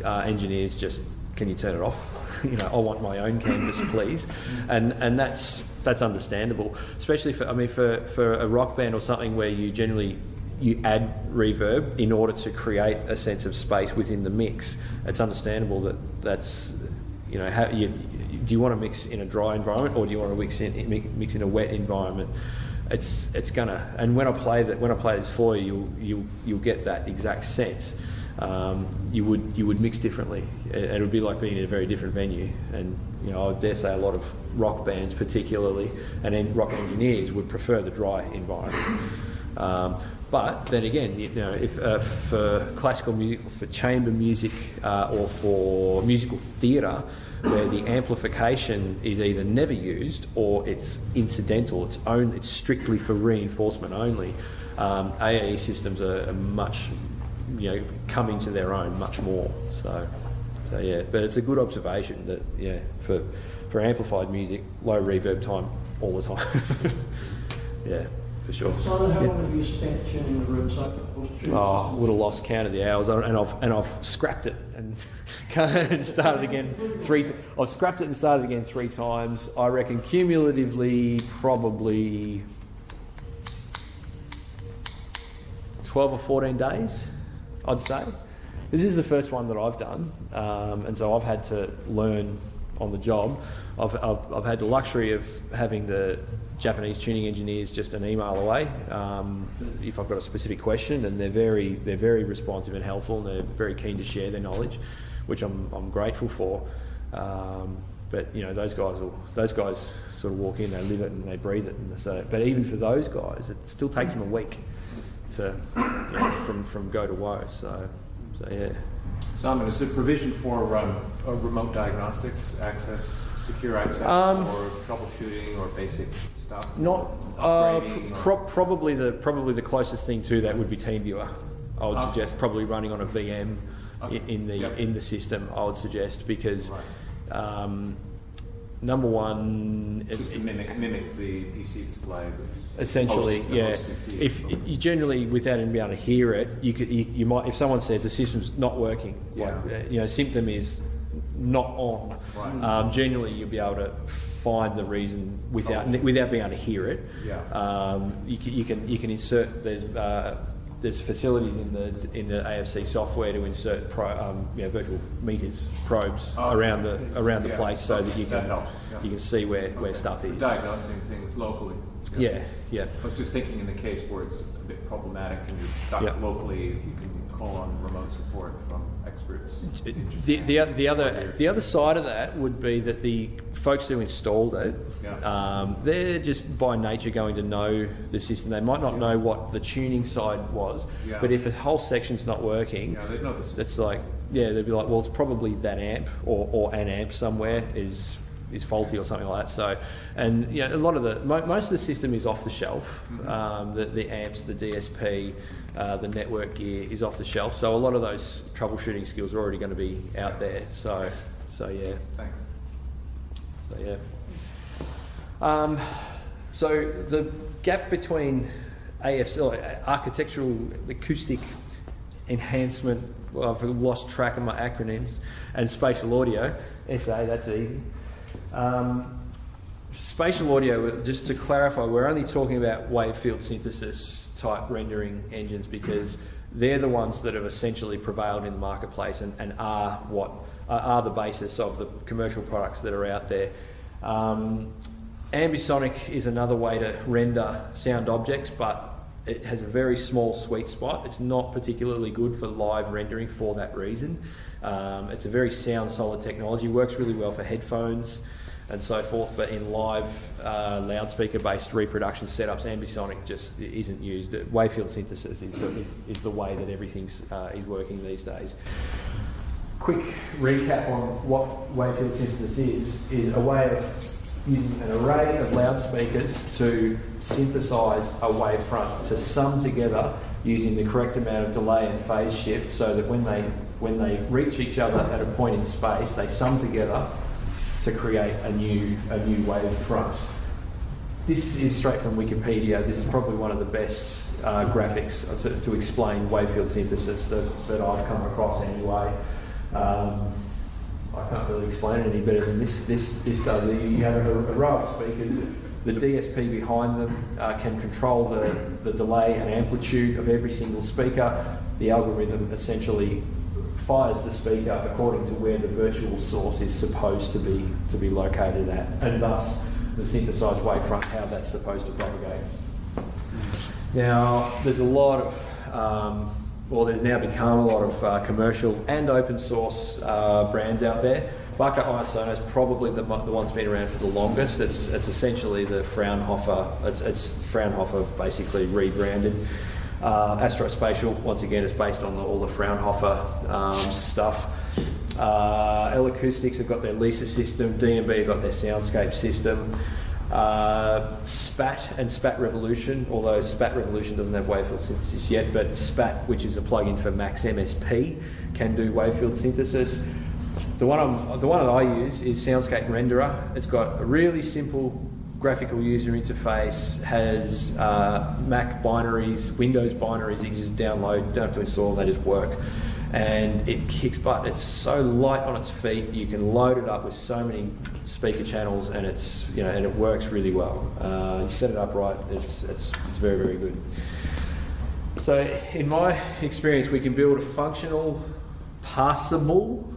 engineers just, can you turn it off? I want my own canvas, please. And that's understandable, especially for a rock band or something where you add reverb in order to create a sense of space within the mix. It's understandable that's do you want to mix in a dry environment, or do you want to mix in a wet environment? It's gonna, and when I play this for you, you'll get that exact sense. You would mix differently. It would be like being in a very different venue, and I dare say a lot of rock bands particularly, and then rock engineers would prefer the dry environment. But then again, if for classical music, for chamber music, or for musical theatre, where the amplification is either never used or it's incidental, it's strictly for reinforcement only, AES systems are much, coming to their own much more. So yeah, but it's a good observation that for amplified music, low reverb time all the time. Yeah, for sure. So how long have you spent tuning the room cycle? Oh, would have lost count of the hours, and I've scrapped it and started again I've scrapped it and started again 3 times. I reckon cumulatively probably 12 or 14 days, I'd say. This is the first one that I've done, and so I've had to learn on the job. I've had the luxury of having the Japanese tuning engineers just an email away if I've got a specific question, and they're very responsive and helpful, and they're very keen to share their knowledge, which I'm grateful for. But those guys sort of walk in, they live it and they breathe it, and so. But even for those guys, it still takes them a week to from go to woe. So yeah. Simon, is there provision for remote diagnostics, secure access, or troubleshooting, or basic stuff? Not probably the closest thing to that would be TeamViewer. I would suggest probably running on a VM in the system. I would suggest, because number one, just to mimic the PC display. Essentially, If you generally, without even being able to hear it, you might, if someone said the system's not working, symptom is not on. Right. Generally, you'll be able to find the reason without being able to hear it. Yeah. You can insert. There's facilities in the AFC software to insert virtual meters, probes around the place, so that you can see where stuff is. Diagnosing things locally. Yeah. I was just thinking in the case where it's a bit problematic and you're stuck locally, you can call on remote support from experts. The other side of that would be that the folks who installed it, they're just by nature going to know the system. They might not know what the tuning side was, but if a whole section's not working, they'd know the system. it's like, they'd be like, well, it's probably that amp or an amp somewhere is faulty or something like that. So, and a lot of most of the system is off the shelf. The amps, the DSP, the network gear is off the shelf. So a lot of those troubleshooting skills are already going to be out there. So yeah. Thanks. So yeah. So the gap between architectural acoustic enhancement, well, I've lost track of my acronyms, and spatial audio, SA, that's easy. Spatial audio, just to clarify, we're only talking about wave field synthesis type rendering engines because they're the ones that have essentially prevailed in the marketplace and are the basis of the commercial products that are out there. Ambisonic is another way to render sound objects, but it has a very small sweet spot. It's not particularly good for live rendering for that reason. It's a very sound solid technology, works really well for headphones and so forth, but in live loudspeaker based reproduction setups, ambisonic just isn't used. Wavefield synthesis is the way that everything is working these days. Quick recap on what wavefield synthesis is a way of using an array of loudspeakers to synthesize a wavefront, to sum together using the correct amount of delay and phase shift so that when they reach each other at a point in space, they sum together to create a new wavefront. This is straight from Wikipedia. This is probably one of the best graphics to explain wavefield synthesis that I've come across anyway. I can't really explain it any better than this does. You have a row of speakers. The DSP behind them can control the delay and amplitude of every single speaker. The algorithm essentially fires the speaker according to where the virtual source is supposed to be located at, and thus the synthesized wavefront, how that's supposed to propagate. Now, there's a lot of there's now become a lot of commercial and open source brands out there. Barker Isono is probably the one that's been around for the longest. It's essentially the Fraunhofer. It's Fraunhofer basically rebranded. Spatial, once again, is based on all the Fraunhofer stuff. Acoustics have got their Lisa system. D&B have got their Soundscape system. Spat and Spat Revolution, although Spat Revolution doesn't have wavefield synthesis yet, but Spat, which is a plugin for Max MSP, can do wavefield synthesis. The one that I use is Soundscape Renderer. It's got a really simple graphical user interface, has Mac binaries, Windows binaries that you can just download, don't have to install, they just work. And it kicks butt. It's so light on its feet. You can load it up with so many speaker channels, and and it works really well. You set it up right. It's very, very good. So, in my experience, we can build a functional, passable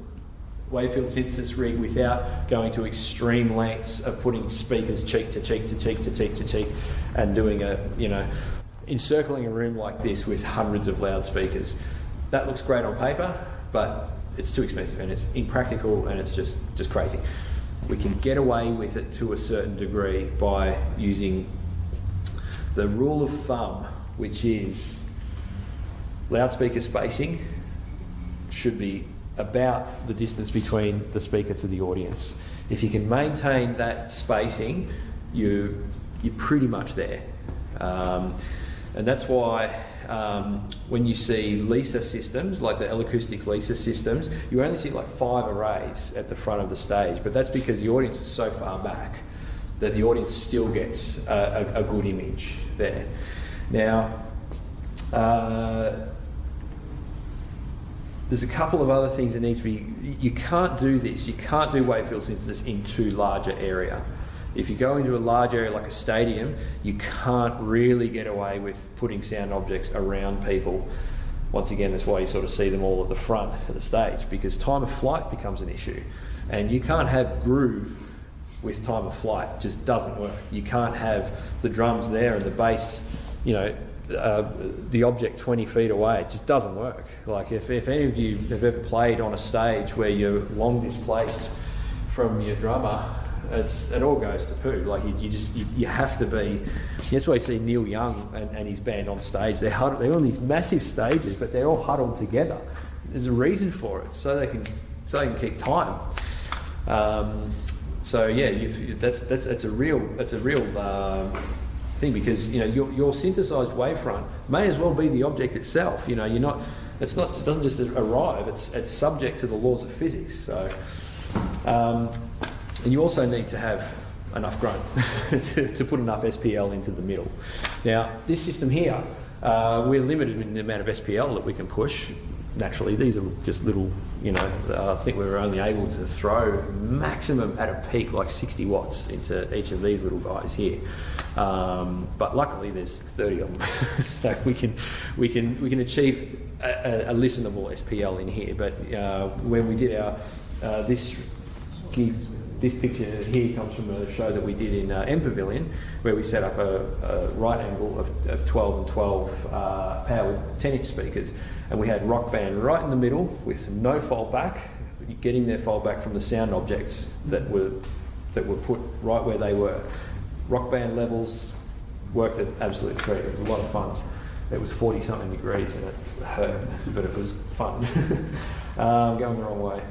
wavefield synthesis rig without going to extreme lengths of putting speakers cheek to cheek to cheek to cheek to cheek, and doing encircling a room like this with hundreds of loudspeakers. That looks great on paper, but it's too expensive and it's impractical and it's just crazy. We can get away with it to a certain degree by using the rule of thumb, which is loudspeaker spacing should be about the distance between the speaker to the audience. If you can maintain that spacing, you're pretty much there. And that's why when you see Lisa systems, like the Acoustic Lisa systems, you only see like 5 arrays at the front of the stage, but that's because the audience is so far back that the audience still gets a good image there. Now, there's a couple of other things that need to be... You can't do this. You can't do wavefield synthesis in too large an area. If you go into a large area like a stadium, you can't really get away with putting sound objects around people. Once again, that's why you sort of see them all at the front of the stage, because time of flight becomes an issue. And you can't have groove with time of flight. It just doesn't work. You can't have the drums there and the bass, the object 20 feet away. It just doesn't work. Like if any of you have ever played on a stage where you're long displaced from your drummer, it all goes to poo. Like you have to be. That's why you see Neil Young and his band on stage. They're on these massive stages, but they're all huddled together. There's a reason for it, so they can keep time. So yeah, that's a real thing, because your synthesized wavefront may as well be the object itself. It doesn't just arrive. It's subject to the laws of physics. So, and you also need to have enough grunt to put enough SPL into the middle. Now, this system here, we're limited in the amount of SPL that we can push. Naturally, these are just little, I think we were only able to throw maximum at a peak like 60 watts into each of these little guys here. But luckily there's 30 of them, so we can achieve a listenable SPL in here. But when we did our this picture here comes from a show that we did in M Pavilion, where we set up a right angle of 12 and 12 powered 10-inch speakers, and we had Rock Band right in the middle with no fold back, getting their fold back from the sound objects that were put right where they were. Rock Band levels worked at absolute treat. It was a lot of fun. It was 40-something degrees and it hurt, but it was fun. Going the wrong way.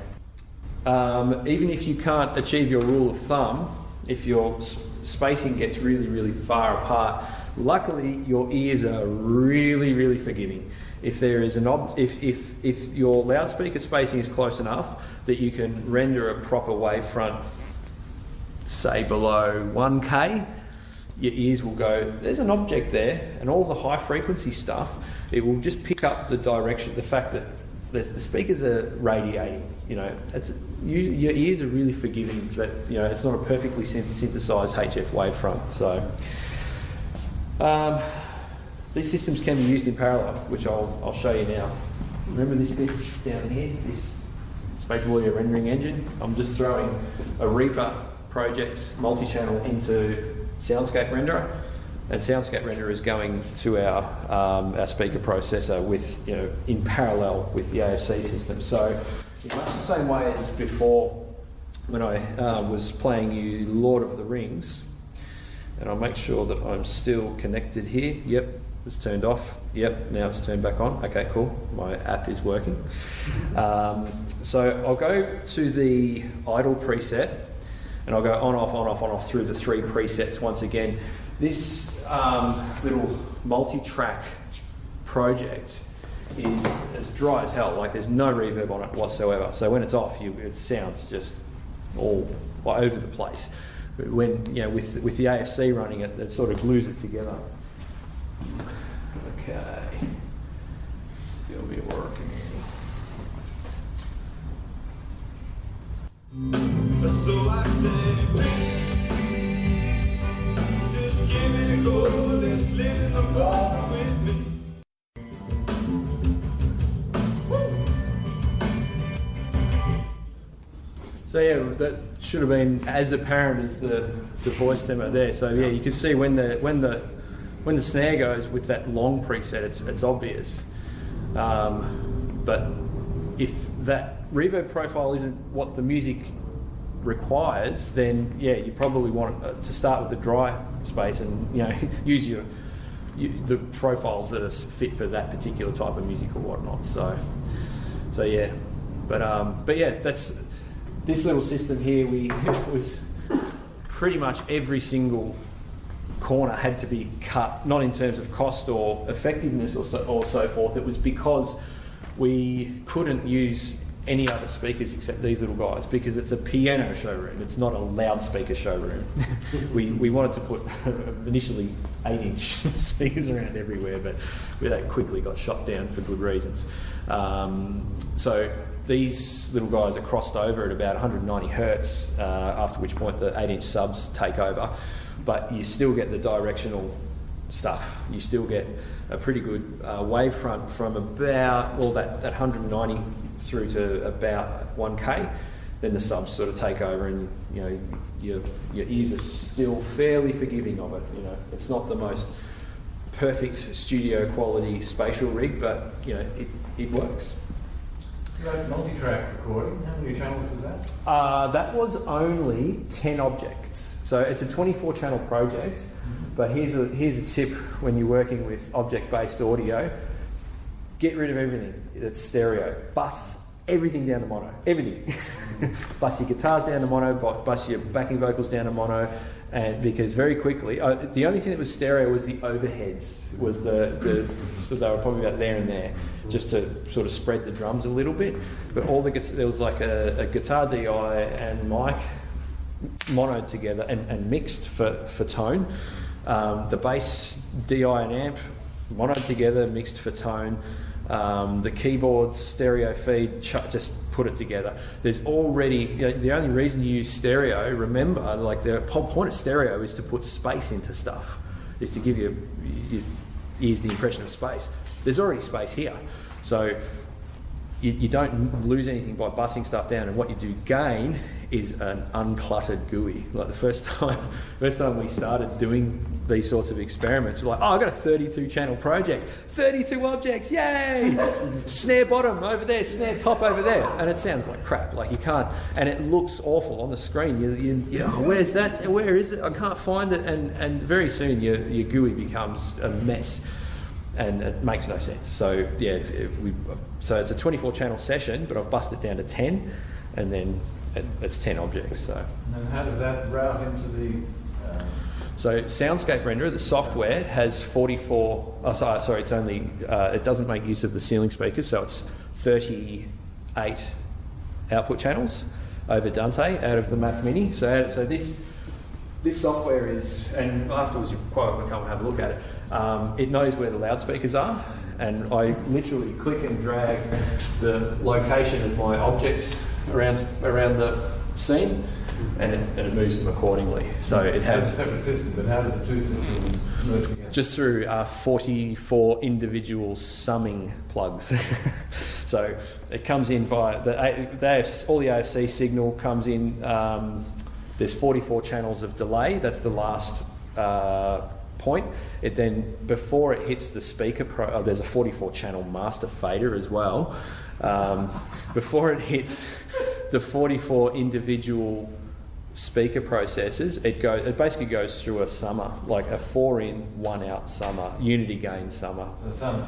Even if you can't achieve your rule of thumb, if your spacing gets really, really far apart, luckily your ears are really, really forgiving. If there is if your loudspeaker spacing is close enough that you can render a proper wavefront, say below 1K, your ears will go, there's an object there, and all the high frequency stuff, it will just pick up the direction, the fact that the speakers are radiating. Your ears are really forgiving, but it's not a perfectly synthesized HF wavefront. So these systems can be used in parallel, which I'll show you now. Remember this bit down here, this spatial audio rendering engine? I'm just throwing a Reaper project multi-channel into Soundscape Renderer, and Soundscape Renderer is going to our speaker processor with in parallel with the AFC system. So in much the same way as before when I was playing you Lord of the Rings, and I'll make sure that I'm still connected here. Yep, it's turned off. Yep, now it's turned back on. Okay, cool. My app is working. So I'll go to the idle preset, and I'll go on, off, on, off, on, off through the 3 presets once again. This little multi-track project is as dry as hell. Like, there's no reverb on it whatsoever. So when it's off, it sounds just all over the place. But when with the AFC running it, it sort of glues it together. Okay, still be working. So I say, just give it a go, let's live in the moment with me. So yeah, that should have been as apparent as the voice demo there. So yeah, you can see when the snare goes with that long preset, it's obvious. But if that reverb profile isn't what the music requires, then yeah, you probably want to start with the dry space and use the profiles that are fit for that particular type of music or whatnot. So yeah, but yeah, that's this little system here. It was pretty much every single corner had to be cut, not in terms of cost or effectiveness or so forth. It was because we couldn't use any other speakers except these little guys, because it's a piano showroom, it's not a loudspeaker showroom. we wanted to put initially 8-inch speakers around everywhere, but that quickly got shot down for good reasons. So these little guys are crossed over at about 190 hertz, after which point the 8-inch subs take over, but you still get the directional stuff. You still get a pretty good wavefront from about that 190 through to about 1K. Then the subs sort of take over, and your ears are still fairly forgiving of it. It's not the most perfect studio quality spatial rig, but it works. That multi-track recording, how many channels was that? That was only 10 objects. So it's a 24-channel project, but here's a tip when you're working with object-based audio. Get rid of everything that's stereo. Bus everything down to mono, everything. Bust your guitars down to mono, bust your backing vocals down to mono, and because very quickly, the only thing that was stereo was the overheads, was so they were probably about there and there, just to sort of spread the drums a little bit. But there was like a guitar DI and mic monoed together and mixed for tone. The bass DI and amp monoed together, mixed for tone. The keyboards, stereo feed, just put it together. There's already, the only reason you use stereo, remember, like the whole point of stereo is to put space into stuff, is to give your ears the impression of space. There's already space here. So you don't lose anything by bussing stuff down, and what you do gain is an uncluttered GUI. Like the first time we started doing these sorts of experiments, we're like, oh, I've got a 32 channel project, 32 objects, yay! Snare bottom over there, snare top over there, and it sounds like crap. Like you can't, and it looks awful on the screen. Where's that? Where is it? I can't find it, and very soon your GUI becomes a mess. And it makes no sense. So yeah, so it's a 24 channel session, but I've busted it down to 10, and then it's 10 objects. So. And how does that route into the? So Soundscape Renderer, the software, has 44. Oh, sorry, it's only. It doesn't make use of the ceiling speakers, so it's 38 output channels over Dante out of the Mac Mini. So this software is, and afterwards you're quite welcome to come and have a look at it. It knows where the loudspeakers are, and I literally click and drag the location of my objects around the scene, and it moves them accordingly. So it has a separate system, but how do the two systems work together? Just through 44 individual summing plugs. So it comes in via all the AFC signal comes in. There's 44 channels of delay. That's the last point. It then, before it hits the speaker, there's a 44 channel master fader as well. Before it hits the 44 individual speaker processors, it basically goes through a summer, like a 4-in, 1-out summer, unity gain summer. So sum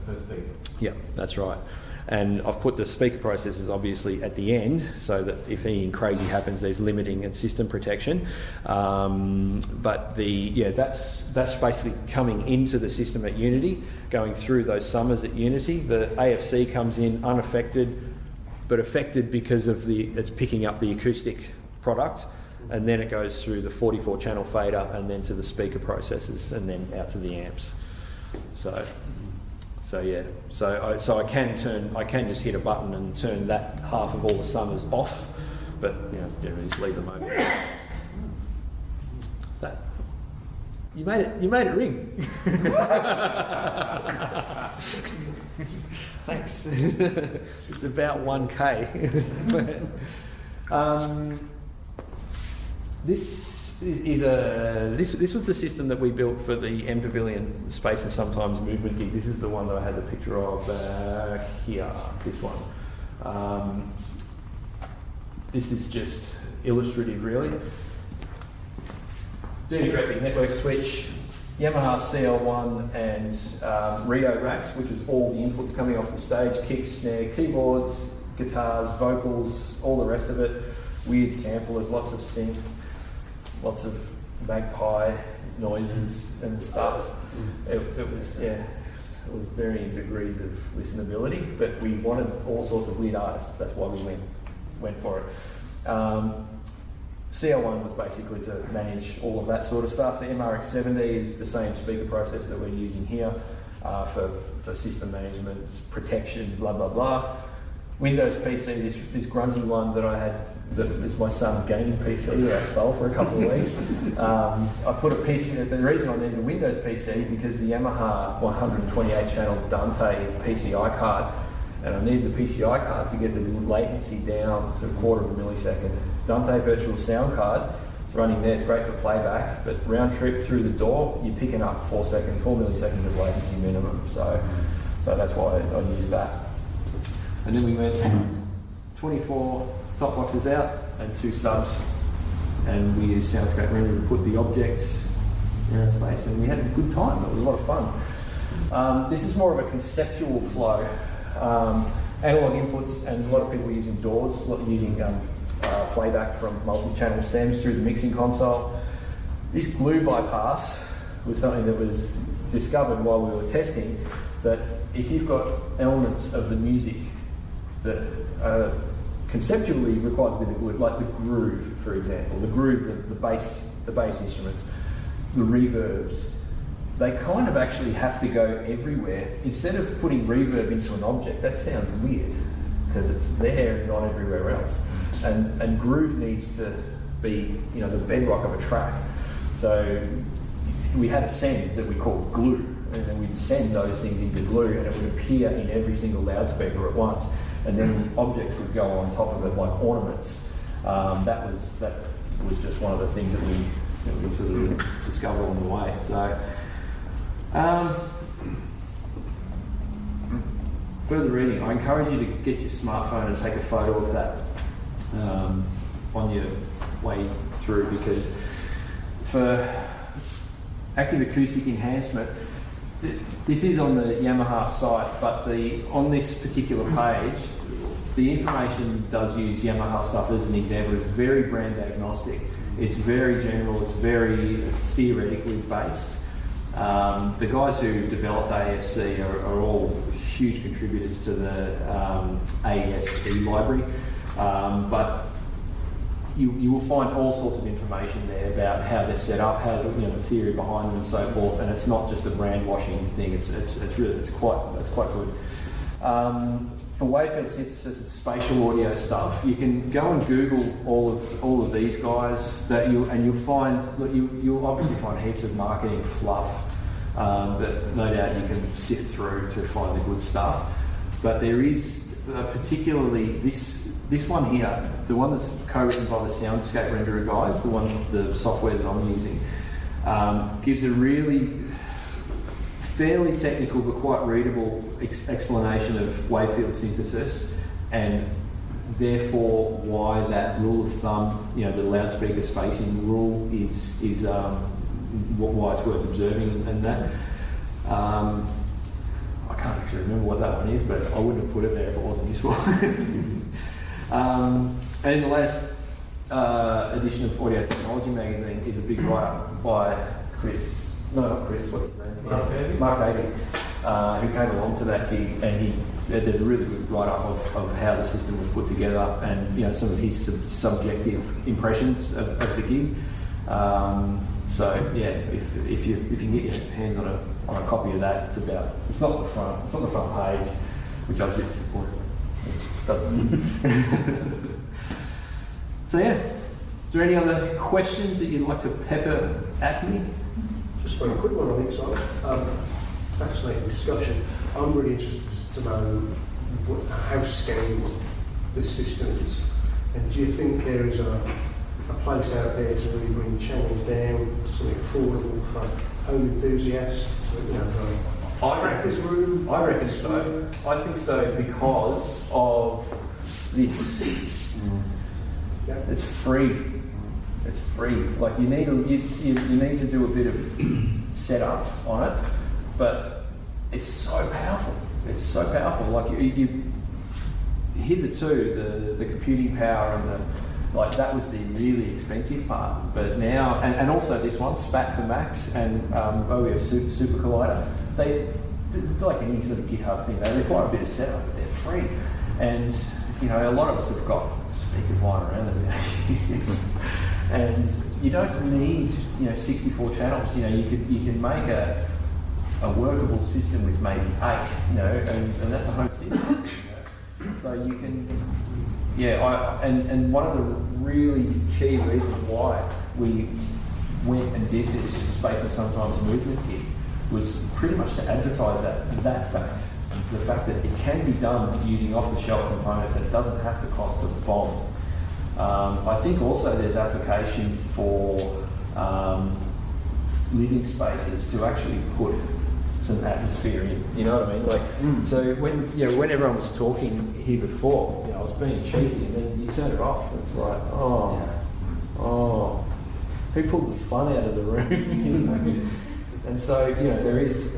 per speaker. Yeah, that's right. And I've put the speaker processors obviously at the end, so that if anything crazy happens, there's limiting and system protection. But that's basically coming into the system at Unity, going through those summers at Unity. The AFC comes in unaffected, but affected because of it's picking up the acoustic product, and then it goes through the 44 channel fader, and then to the speaker processors, and then out to the amps. So I can just hit a button and turn that half of all the summers off, but generally just leave them open. That you made it ring. Thanks. It's about 1K. This was the system that we built for the M Pavilion Space and Sometimes Movement gig. This is the one that I had the picture of here. This one. This is just illustrative, really. Integrated network switch, Yamaha CL1 and Rio racks, which was all the inputs coming off the stage: kick, snare, keyboards, guitars, vocals, all the rest of it. Weird samplers, lots of synth. Lots of magpie noises and stuff. It was varying degrees of listenability, but we wanted all sorts of weird artists. That's why we went for it. CL1 was basically to manage all of that sort of stuff. The MRX70 is the same speaker processor that we're using here for system management, protection, blah blah blah. Windows PC, this grungy one that I had, that is my son's gaming PC that I stole for a couple of weeks. I put a PC, the reason I needed a Windows PC because the Yamaha 128 channel Dante PCI card, and I needed the PCI card to get the latency down to 1/4 of a millisecond. Dante virtual sound card running there, it's great for playback, but round trip through the door, you're picking up 4 milliseconds of latency minimum. So that's why I used that. And then we went 24 top boxes out and 2 subs, and we used Soundscape Renderer to put the objects around space, and we had a good time. It was a lot of fun. This is more of a conceptual flow. analog inputs, and a lot of people are using DAWs, using playback from multi-channel stems through the mixing console. This glue bypass was something that was discovered while we were testing, that if you've got elements of the music that conceptually requires a bit of glue, like the groove, for example, the groove, the bass instruments, the reverbs, they kind of actually have to go everywhere. Instead of putting reverb into an object, that sounds weird because it's there and not everywhere else. And groove needs to be, the bedrock of a track. So we had a send that we called glue, and then we'd send those things into glue, and it would appear in every single loudspeaker at once. And then objects would go on top of it like ornaments. That was just one of the things that we sort of discovered along the way. So, further reading. I encourage you to get your smartphone and take a photo of that on your way through, because for active acoustic enhancement, this is on the Yamaha site, but on this particular page, the information does use Yamaha stuff as an example. It's very brand agnostic. It's very general. It's very theoretically based. The guys who developed AFC are all huge contributors to the AES library, but you will find all sorts of information there about how they're set up, how the theory behind them and so forth. And it's not just a brand washing thing. It's quite good. For Wayfield, it's spatial audio stuff. You can go and Google all of these guys you'll find you'll obviously find heaps of marketing fluff that no doubt you can sift through to find the good stuff. But there is particularly this one here, the one that's co-written by the Soundscape renderer guys, the software that I'm using, gives a really fairly technical but quite readable explanation of Wayfield synthesis, and therefore why that rule of thumb, the loudspeaker spacing rule is why it's worth observing, and that. I can't actually remember what that one is, but I wouldn't have put it there if it wasn't useful. And in the latest edition of Audio Technology magazine is a big write-up by what's his name? Mark Davey, who came along to that gig, and there's a really good write-up of how the system was put together, and some of his subjective impressions of the gig. So yeah, if you can get your hands on a copy of that, it's not the front page, which I was a bit disappointed. So yeah, is there any other questions that you'd like to pepper at me? Just one quick one on each side. Fascinating discussion. I'm really interested to know how scalable this system is, and do you think there is a place out there to really bring change down to something affordable for home enthusiasts, for practice room? I reckon so. I think so because of this. Yeah. It's free. It's free. Like you need to do a bit of setup on it, but it's so powerful. It's so powerful. Like you hitherto the computing power and that was the really expensive part. But now, and also this one, Spat for Macs and we have Super Collider. They're like any sort of GitHub thing. They require a bit of setup, but they're free. And a lot of us have got speakers lying around that and you don't need 64 channels. You can make a workable system with maybe 8, and that's a home theatre. So you can, and one of the really key reasons why we went and did this Space and Sometimes movement kit was pretty much to advertise that fact. The fact that it can be done using off-the-shelf components and it doesn't have to cost a bomb. I think also there's application for living spaces to actually put some atmosphere in. You know what I mean? So when everyone was talking here before, I was being cheeky, and then you turn it off, and it's like, who pulled the fun out of the room? And so there is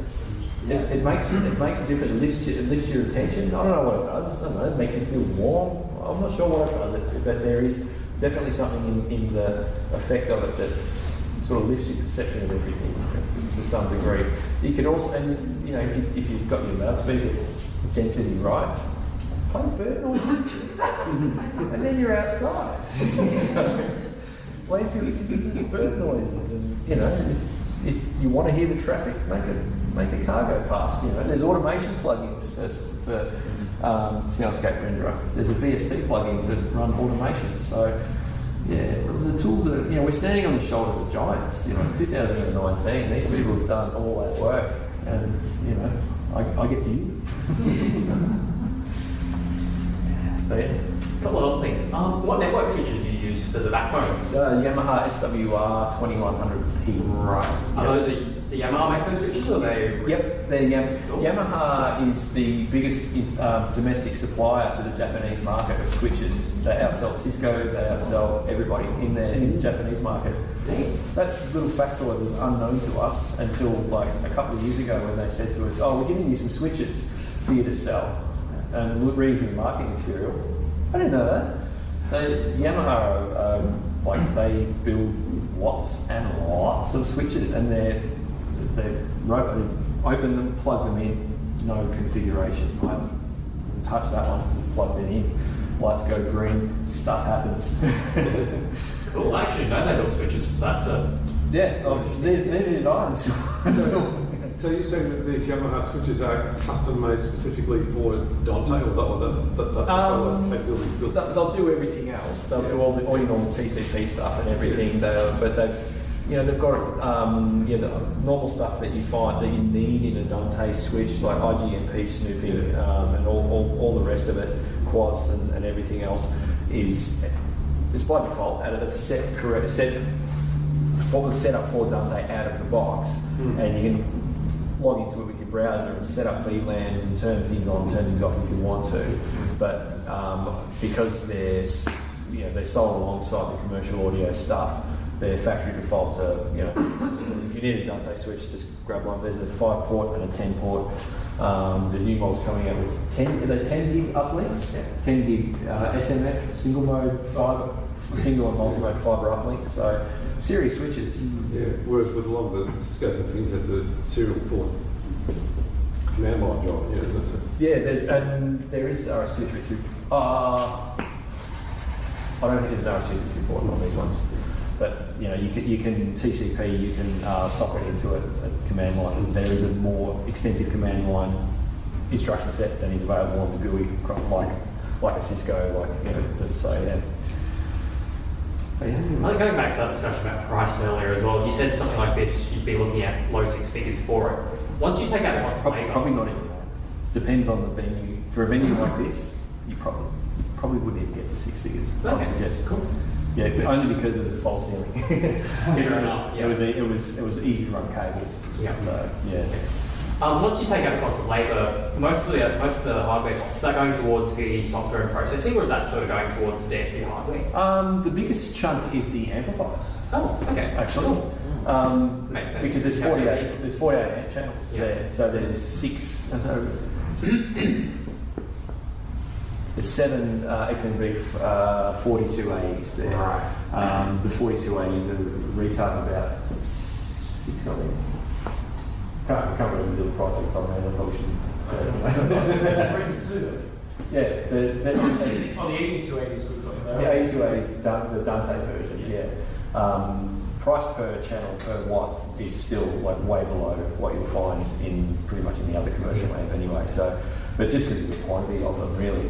it makes a difference. It lifts your attention. I don't know what it does. I don't know. It makes you feel warm. I'm not sure what it does, but there is definitely something in the effect of it that sort of lifts your perception of everything to some degree. You can also, and you know, if you've got your loudspeakers density right, play bird noises, and then you're outside. Play a few bird noises, and you know, if you want to hear the traffic, make a car go past. You know, there's automation plugins for Soundscape Renderer. There's a VST plugin to run automation. So yeah, the tools are, you know, we're standing on the shoulders of giants. You know, it's 2019. These people have done all that work, and you know, I get to use it. So yeah, a couple of other things. What network switches do you use for the backbone? Yamaha SWR 2100P. Right. Are those do Yamaha make those switches, or they? Yep, Yamaha is the biggest domestic supplier to the Japanese market of switches. They outsell Cisco, they outsell everybody in the Japanese market. That little factoid was unknown to us until like a couple of years ago when they said to us, "Oh, we're giving you some switches for you to sell," and reading through the marketing material. I didn't know that. So Yamaha, like they build lots and lots of switches, and they open them, plug them in, no configuration. I touch that one, plug it in, lights go green, stuff happens. Cool. I actually know they build switches. So that's a they did I. So you're saying that these Yamaha switches are custom made specifically for Dante, or that capability built? They'll do everything else. They'll do all your normal TCP stuff and everything. But they've got the normal stuff that you find that you need in a Dante switch, like IGMP snooping and all the rest of it, quads and everything else is by default at a set up for Dante out of the box, and you can log into it with your browser and set up VLANs and turn things on, turn things off if you want to. But because they're sold alongside the commercial audio stuff, their factory defaults are, you know, if you need a Dante switch, just grab one. There's a 5-port and a 10-port. There's new models coming out with 10 gig uplinks, 10 gig SMF, single and multi-mode fibre uplinks. So serious switches. Yeah, whereas with a lot of the Cisco things, that's a serial port command line job. Yeah, that's it. Yeah, there is RS-232. I don't think there's an RS-232 port on these ones, but you know, you can TCP, you can socket into a command line. There is a more extensive command line instruction set than is available on the GUI, like a Cisco, so yeah. Going back to that discussion about price earlier as well, you said something like this, you'd be looking at low 6 figures for it. Once you take out the cost of labour... Probably not even. Depends on the venue. For a venue like this, you probably wouldn't even get to 6 figures, I would suggest. Cool. Yeah, but only because of the false ceiling. It was easy to run cable. Yeah. So, yeah. Once you take out the cost of labour, most of the hardware costs, is that going towards the software and processing, or is that sort of going towards the DSP hardware? The biggest chunk is the amplifiers. Oh, okay. Actually. Cool. Makes sense. Because there's 48 amp channels there, so there's 6. There's 7 XMB 4280s there. Right. The 4280s are retailed about 6 of them. I can't remember the pricing on there. I probably shouldn't. Yeah, on the 8280s we've got the 8280s, the Dante version. Yeah. Price per channel per watt is still like way below what you'll find in pretty much any other commercial amp anyway. So, but just because of the quantity of them, really.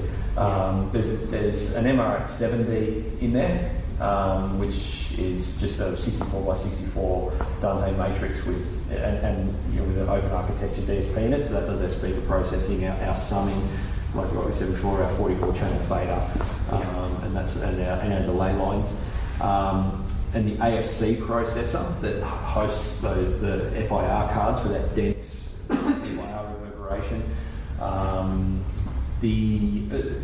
There's an MRX70 in there, which is just a 64x64 Dante matrix with with an open architecture DSP in it. So that does our speaker processing, our summing, like what we said before, our 44-channel fader, and our delay lines. And the AFC processor that hosts the FIR cards for that dense FIR reverberation.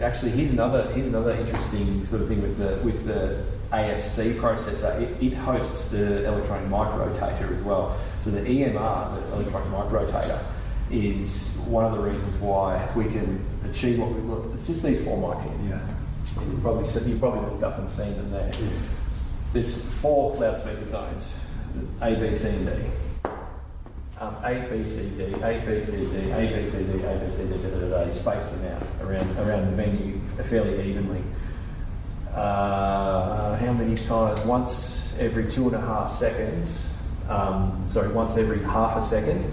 Actually, here's another interesting sort of thing with the AFC processor. It hosts the electronic mic rotator as well. So the EMR, the electronic mic rotator, is one of the reasons why we can achieve what we look. It's just these 4 mics here. Yeah. And you've probably looked up and seen them there. There's 4 loudspeaker zones, A, B, C, and D. A, B, C, D, A, B, C, D, A, B, C, D, A, B, C, D, you space them out around the venue fairly evenly. How many times? Once every 2.5 seconds, once every half a second,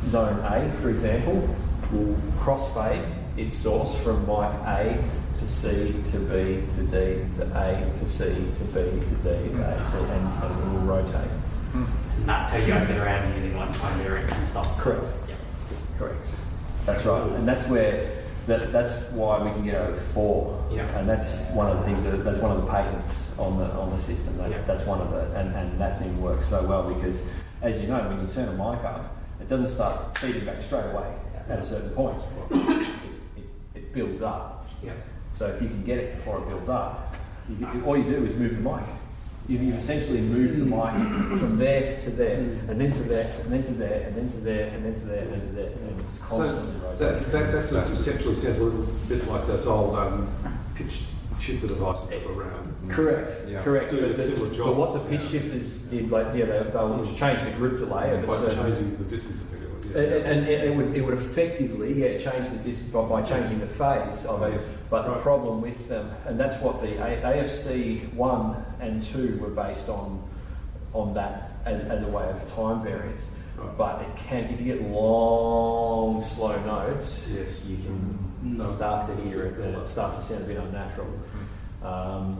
zone A, for example, will crossfade its source from mic A to C to B to D to A to C to B to D to A to, and it will rotate. That's how you guys get around using like time mirrors and stuff. Correct. Yeah. Correct. That's right. And that's where that's why we can get over to 4. Yeah. And that's one of the things that's one of the patents on the system. That's one of it. And that thing works so well because, as you know, when you turn a mic up, it doesn't start feeding back straight away at a certain point. It builds up. Yeah. So if you can get it before it builds up, all you do is move the mic. You essentially move the mic from there to there, and then to there, and then to there, and then to there, and then to there, and then to there, and it's constantly rotating. That conceptually sounds a little bit like those old pitch shifter devices that were around. Correct, correct. Doing a similar job. But what the pitch shifters did, they'll change the group delay of a by certain. changing the distance. And it would effectively change the distance by changing the phase of it. But the problem with them, and that's what the AFC 1 and 2 were based on that as a way of time variance. Right. But it can, if you get long, slow notes, you can start to hear it, and it starts to sound a bit unnatural.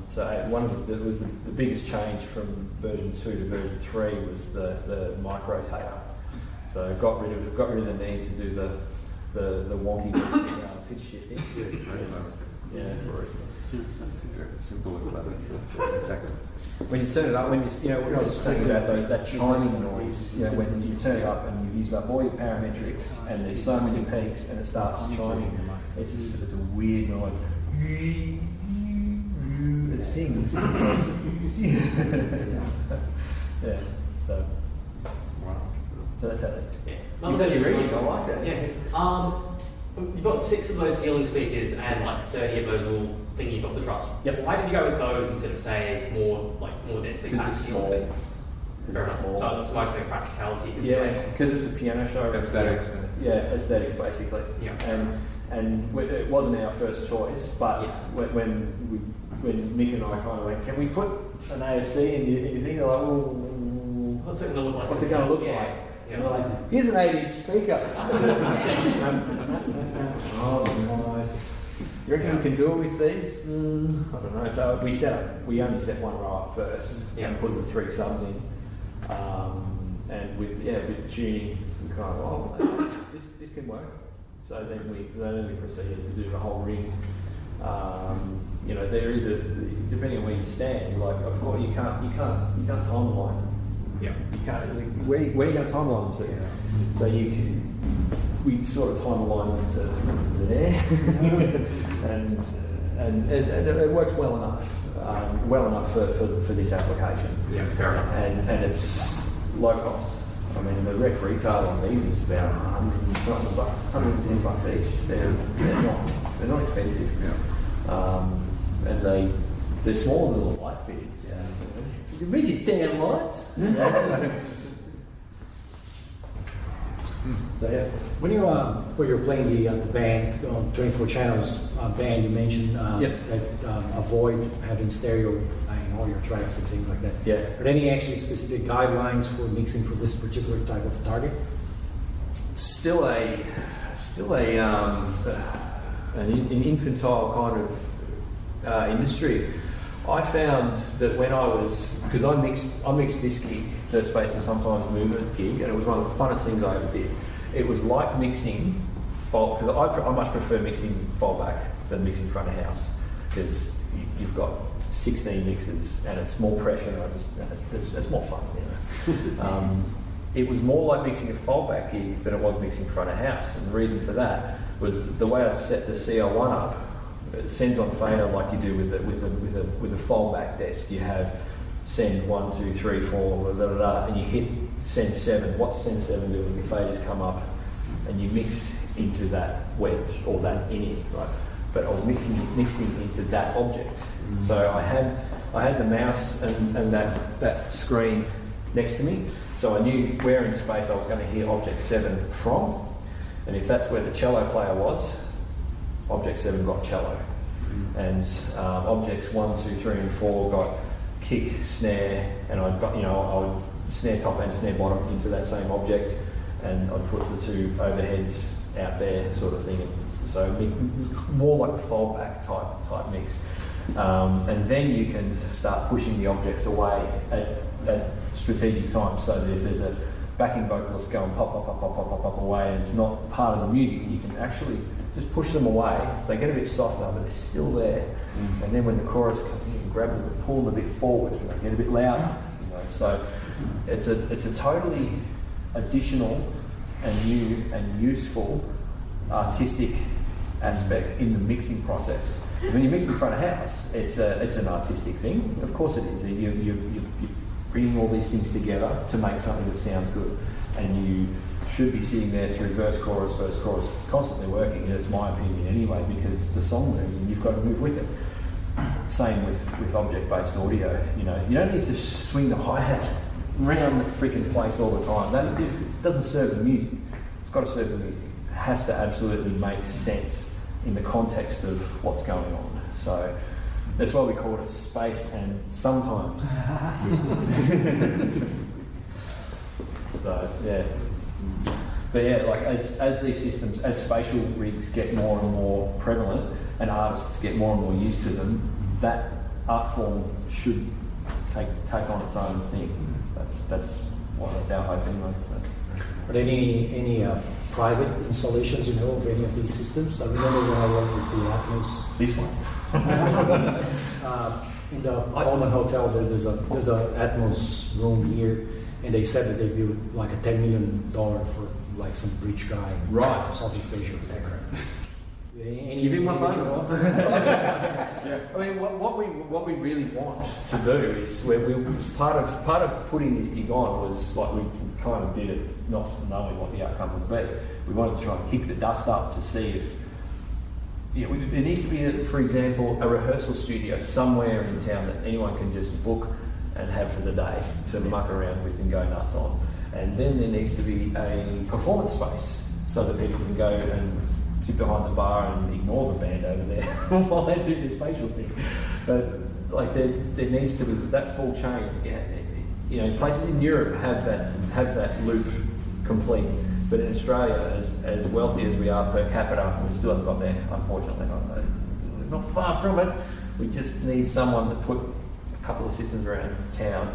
So one of the was the biggest change from version 2 to version 3 was the mic rotator. So got rid of the need to do the wonky pitch shifting. Simple and clever. Effective. When you turn it up, when I was saying about that chiming noise, when you turn it up and you've used up all your parametrics and there's so many peaks and it starts chiming, it's a weird noise. It sings. Yeah. So that's how they. Yeah. You said you're reading. I like that. Yeah. You've got 6 of those ceiling speakers and like 30 of those little thingies off the truss. Yep. Why did you go with those instead of say more densely packed small. ceiling? Fair enough. So it's mostly practicality. Yeah, because it's a piano show. Aesthetics. Yeah, aesthetics basically. Yeah. And it wasn't our first choice, but when Nick and I kind of went, can we put an ASC in your thing? They're like, what's it going to look like? What's it going to look like? And they're like, here's an 8-inch speaker. Oh, nice. You reckon we can do it with these? I don't know. So we only set one row up first and put the 3 subs in. And with a bit of tuning, we kind of, this can work. So then we proceeded to do the whole ring. There is depending on where you stand, like of course you can't timeline. Yeah. You can't. Where are you going to timeline them to? So we sort of timeline them to there, and it works well enough for this application. Yeah, fair enough. And it's low cost. I mean, the rec retail on these is about $110 each. They're not expensive. Yeah. And they're small little light fittings. Yeah. You move your damn lights. So yeah. When you were playing the band on 24 channels band, you mentioned that avoid having stereo in all your tracks and things like that. Yeah. Are there any actually specific guidelines for mixing for this particular type of target? Still an infantile kind of industry. I found that when because I mixed this gig, the Space and Sometimes Movement gig, and it was one of the funnest things I ever did. It was like mixing because I much prefer mixing fallback than mixing front of house, because you've got 16 mixes and it's more pressure and it's more fun, It was more like mixing a foldback gig than it was mixing front of house, and the reason for that was the way I'd set the CL1 up. It sends on fader like you do with a foldback desk. You have send 1, 2, 3, 4, and you hit send 7. What's send 7 doing? Your faders come up, and you mix into that wedge or that innie, right? But I was mixing into that object. So I had the mouse and that screen next to me, so I knew where in space I was going to hear object 7 from, and if that's where the cello player was, object 7 got cello, and objects 1, 2, 3, and 4 got kick, snare, and I would snare top and snare bottom into that same object, and I'd put the two overheads out there, sort of thing. So more like a foldback type mix, and then you can start pushing the objects away at strategic times. So that if there's a backing vocalist going pop away, and it's not part of the music, you can actually just push them away. They get a bit softer, but they're still there. And then when the chorus comes in, grab them and pull them a bit forward, and they get a bit louder. So it's a totally additional and new and useful artistic aspect in the mixing process. When you mix in front of house, it's an artistic thing. Of course it is. You're bringing all these things together to make something that sounds good, and you should be sitting there through verse, chorus, constantly working. That's my opinion anyway, because the song moving, you've got to move with it. Same with object-based audio. You don't need to swing the hi-hat around the freaking place all the time. That doesn't serve the music. It's got to serve the music. It has to absolutely make sense in the context of what's going on. So that's why we call it space and sometimes. So yeah. But yeah, like as these systems, as spatial rigs get more and more prevalent and artists get more and more used to them, that art form should take on its own thing. That's our hope anyway. So. Are there any private installations, of any of these systems? I remember when I was at the Atmos. This one. In the Holman Hotel, there's a Atmos room here, and they said that they built like a $10 million for like some rich guy in Southeast Asia. Is that correct? Give him my phone. Yeah. I mean, what we really want to do is part of putting this gig on was like we kind of did it not knowing what the outcome would be. We wanted to try and kick the dust up to see if there needs to be, for example, a rehearsal studio somewhere in town that anyone can just book and have for the day to muck around with and go nuts on. And then there needs to be a performance space so that people can go and sit behind the bar and ignore the band over there while they do this spatial thing. But like there needs to be that full chain. Places in Europe have that loop complete. But in Australia, as wealthy as we are per capita, we still haven't got there, unfortunately. We're not far from it. We just need someone to put a couple of systems around town,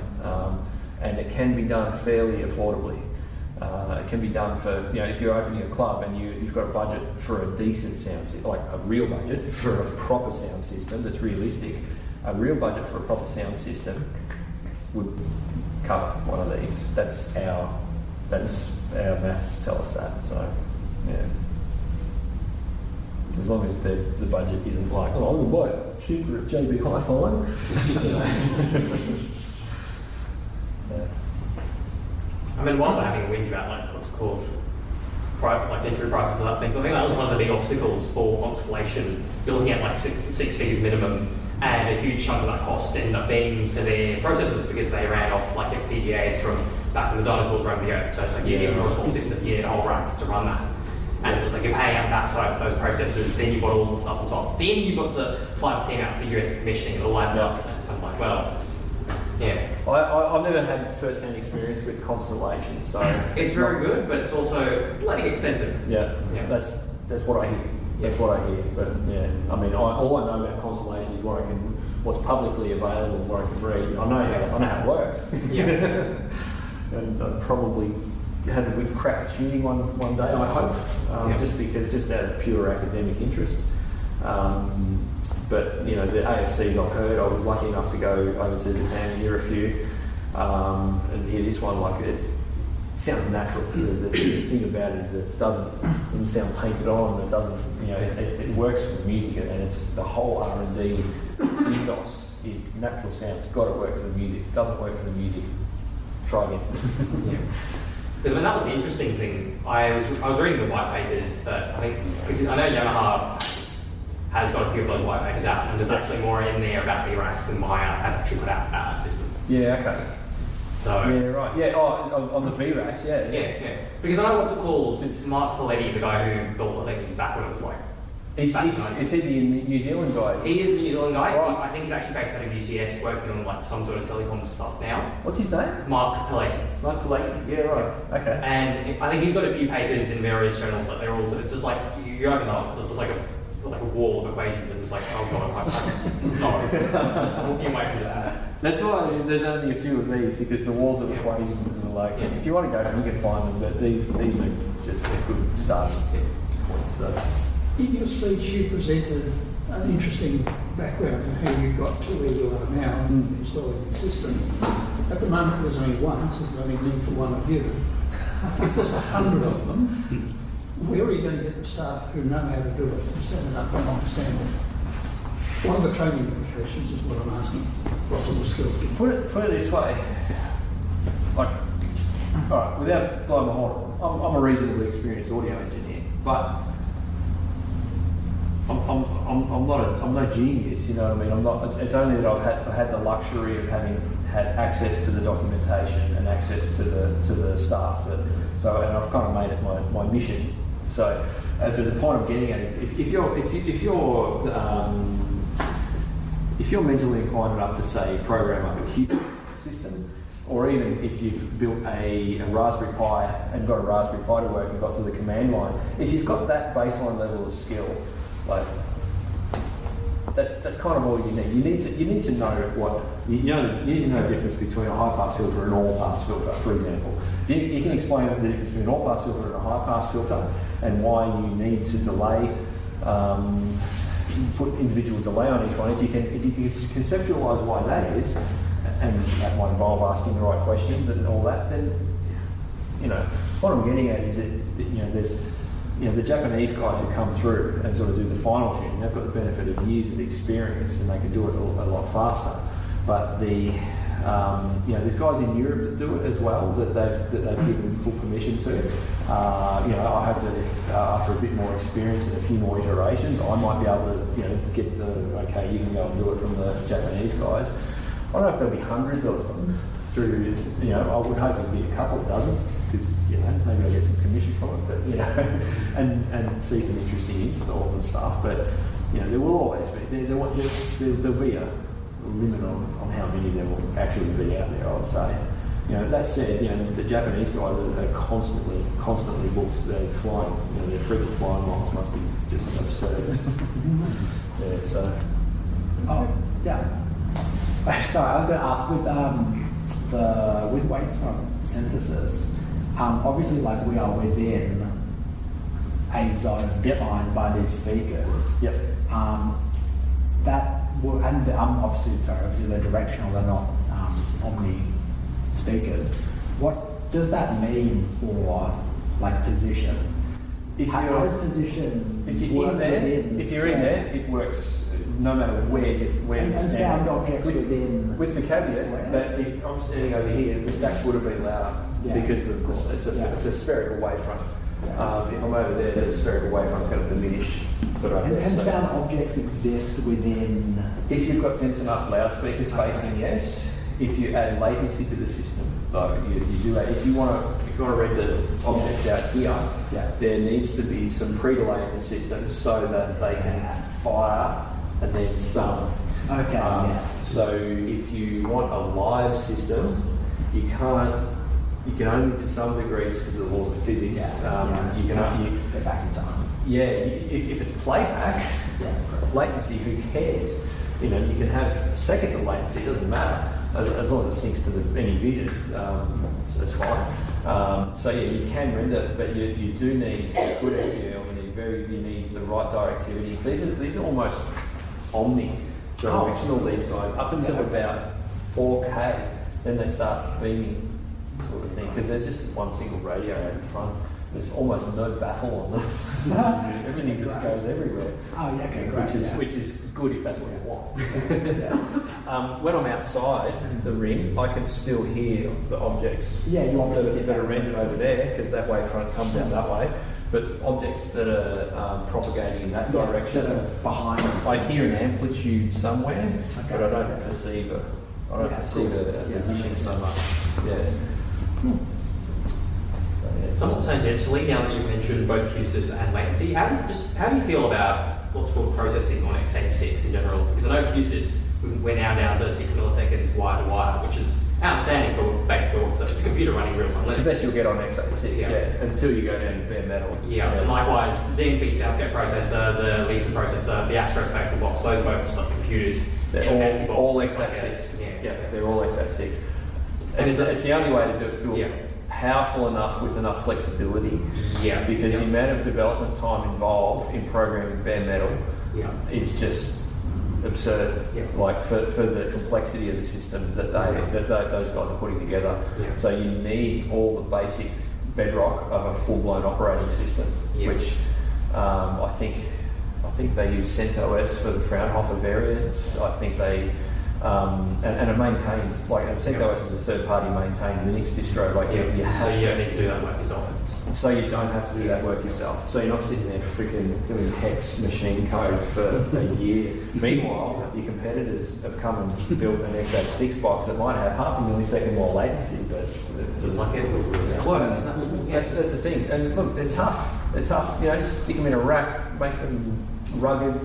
and it can be done fairly affordably. It can be done for, if you're opening a club and you've got a budget for a decent sound system, like a real budget for a proper sound system that's realistic, a real budget for a proper sound system would cover one of these. That's our maths tell us that. So, yeah. As long as the budget isn't like, I'm going to buy a cheaper JB Hi-Fi. So. I mean, while we're having a whinge about what's called entry prices and other things, I think that was one of the big obstacles for Constellation. You're looking at like six figures minimum, and a huge chunk of that cost ended up being for their processors because they ran off like FPGAs from back when the dinosaurs roamed the earth. So it's like you need a corresponding system, you need a whole rack to run that. And it's just like you're paying out that side for those processors, then you've got all the stuff on top. Then you've got to fly the team out for US commissioning, it all adds up. And it's kind of like, well, yeah. I've never had first-hand experience with Constellation, so it's very good, but it's also bloody expensive. Yeah. That's what I hear. That's what I hear. But yeah, I mean, all I know about Constellation is what's publicly available, what I can read. I know how it works. Yeah. And I'd probably have a good crack at tuning one day, I hope, just out of pure academic interest. But the AFCs I've heard, I was lucky enough to go over to Japan and hear a few, and hear this one. Like it sounds natural. The thing about it is that it doesn't sound painted on. It doesn't, it works with music, and it's the whole R&D ethos is natural sound. It's got to work for the music. Doesn't work for the music. Try again. Yeah. Because that was the interesting thing. I was reading the white papers that I think, because I know Yamaha has got a few of those white papers out, and there's actually more in there about VRAS than Maya has actually put out that system. Yeah, okay. So yeah, right. Yeah, on the VRAS, yeah. Yeah. Because I know what's it called. It's Mark Paletti, the guy who built the thing back when it was like. Is he the New Zealand guy? He is the New Zealand guy. Right. I think he's actually based out of UCS, working on like some sort of telecom stuff now. What's his name? Mark Paletti. Mark Paletti. Yeah, right. Okay. And I think he's got a few papers in various journals, but they're all. It's just like you open up. It's just like a wall of equations, and it's like, oh god, I'm walking away from this. That's why there's only a few of these, because the walls of equations are like, if you want to go for them, you can find them, but these are just a good start point. So. In your speech, you presented an interesting background in how you got to where you are now and installing the system. At the moment, there's only one, so there's only need for one of you. If there's 100 of them, where are you going to get the staff who know how to do it and set it up and understand it? What are the training implications is what I'm asking. What sort of skills? Put it this way. Like, all right, without blowing my horn, I'm a reasonably experienced audio engineer, but I'm no genius, you know what I mean? I'm not. It's only that I've had the luxury of having had access to the documentation and access to the staff and I've kind of made it my mission. So, but the point I'm getting at is if you're mentally inclined enough to say program up a Q system, or even if you've built a Raspberry Pi and got a Raspberry Pi to work and got to the command line, if you've got that baseline level of skill, like that's kind of all you need. You need to know what you need to know the difference between a high pass filter and an all pass filter, for example. You can explain the difference between an all pass filter and a high pass filter and why you need to delay. Put individual delay on each one. If you can conceptualise why that is, and that might involve asking the right questions and all that, then what I'm getting at is that there's the Japanese guys who come through and sort of do the final tuning. They've got the benefit of years of experience and they can do it a lot faster. But there's guys in Europe that do it as well that they've given full permission to. I hope that if after a bit more experience and a few more iterations, I might be able to get okay, you can go and do it from the Japanese guys. I don't know if there'll be hundreds of them through. I would hope there'll be a couple of dozen because maybe I'll get some commission from it, but and see some interesting installs and stuff. But there will always be there'll be a limit on how many there will actually be out there, I would say. That said, the Japanese guys are constantly booked. They're flying, their frequent flying miles must be just absurd. Yeah, so. Oh, yeah. Sorry, I was going to ask with wavefront synthesis. Obviously, like we are within a zone defined by these speakers. Yep. Obviously they're directional, they're not omni speakers. What does that mean for like position? If you're in there, it works no matter where and sound objects with the caveat that if I'm standing over here, the sax would have been louder because it's a spherical wavefront. Yeah. If I'm over there, the spherical wavefront's going to diminish. And sound objects exist within. If you've got dense enough loudspeaker spacing, yes. If you add latency to the system, so you do that. If you want to read the objects out here, there needs to be some pre-delay in the system so that they can fire and then some. Okay. Yes. So if you want a live system, you can only to some degree just because of the laws of physics. You can only get back in time. Yeah, if it's playback, latency, who cares? You can have second of latency, it doesn't matter, as long as it syncs to any vision, so it's fine. You can render, but you do need good FPL, you need the right directivity. These are almost omni-directional, these guys, up until about 4K, then they start beaming sort of thing, because they're just one single radio out in front. there's almost no baffle on them. Everything just goes everywhere. Oh, yeah, okay, great. Which is good if that's what you want. When I'm outside the ring, I can still hear the objects you obviously that are rendered over there, because that wavefront comes out that way. But objects that are propagating in that direction, that are behind. I hear an amplitude somewhere, but I don't perceive a position so much. Somewhat tangentially, now that you've mentioned both QSYS and latency, how do you feel about what's called processing on x86 in general? Because I know QSYS, we're now down to 6 milliseconds wire to wire, which is outstanding for basically it's a computer running real time. It's the best you'll get on x86, until you go down to bare metal. And likewise, the DMP soundscape processor, the Lisa processor, the Astro Spatial box, those are both just like computers. They're all x86. They're all x86. It's the only way to do it. Powerful enough with enough flexibility. Because the amount of development time involved in programming bare metal is just absurd. Like for the complexity of the systems that those guys are putting together. So you need all the basic bedrock of a full-blown operating system, which I think they use CentOS for the Fraunhofer variants. I think they and it maintains, like CentOS is a third-party maintained Linux distro. Like you so you don't need to do that work yourself. So you don't have to do that work yourself. So you're not sitting there freaking doing hex machine code for a year. Meanwhile, your competitors have come and built an x86 box that might have half a millisecond more latency, but it's like it works. That's the thing. And look, they're tough. Just stick them in a rack, make them rugged.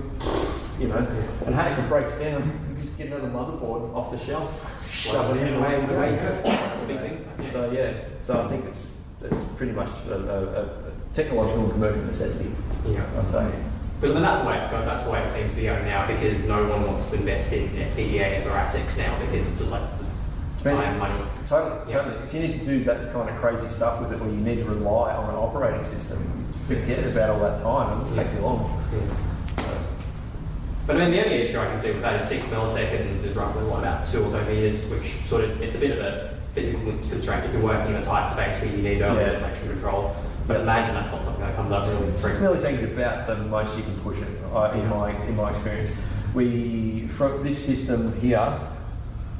And hey, if it breaks down, you just get another motherboard off the shelf, shove it in, away you go. Big thing. So I think it's pretty much a technological and commercial necessity. I'd say. But that's the way it seems to be going now, because no one wants to invest in FPGAs or ASICs now, because it's just like time, money. Totally. If you need to do that kind of crazy stuff with it, where you need to rely on an operating system, forget about all that time. It takes you long. But I mean, the only issue I can see with that is 6 milliseconds is roughly about 2 or so meters, which it's a bit of a physical constraint if you're working in a tight space where you need election control. But imagine that's not something that comes up really frequently. 6 milliseconds is about the most you can push it, in my experience. From this system here,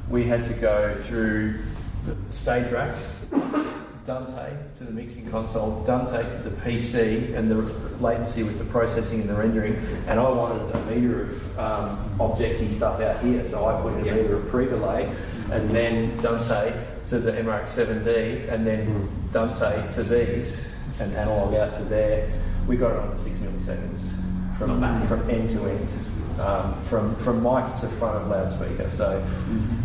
we had to go through the stage racks, Tait to the mixing console, Tait to the PC, and the latency with the processing and the rendering. And I wanted a meter of objecty stuff out here, so I put in a meter of pre-delay, and then Tait to the MRX7D, and then Tait to these, and analog out to there. We got it on the 6 milliseconds from end to end. From mic to front of loudspeaker,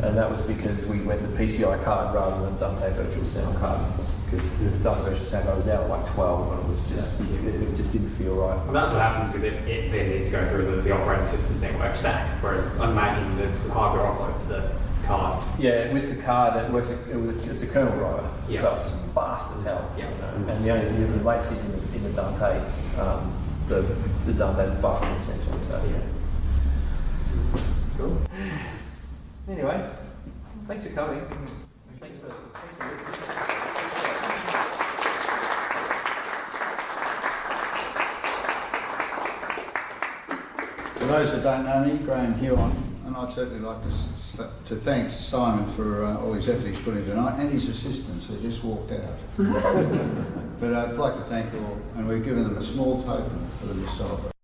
and that was because we went the PCI card rather than Tait virtual sound card, because the Tait virtual sound card was out at like 12 and it was just it just didn't feel right. Well, that's what happens because it then needs to go through the operating system's network stack, whereas I imagine there's a hardware offload to the card. Yeah, with the card it works. It's a kernel driver, so it's fast as hell. And the latency is in the Tait, the Tait buffering essentially. So Cool. Anyway, thanks for coming. Thanks for listening. For those that don't know me, Graham Huon, and I'd certainly like to thank Simon for all his effort he's put in tonight, and his assistants who just walked out. But I'd like to thank all, and we've given them a small token for them to celebrate.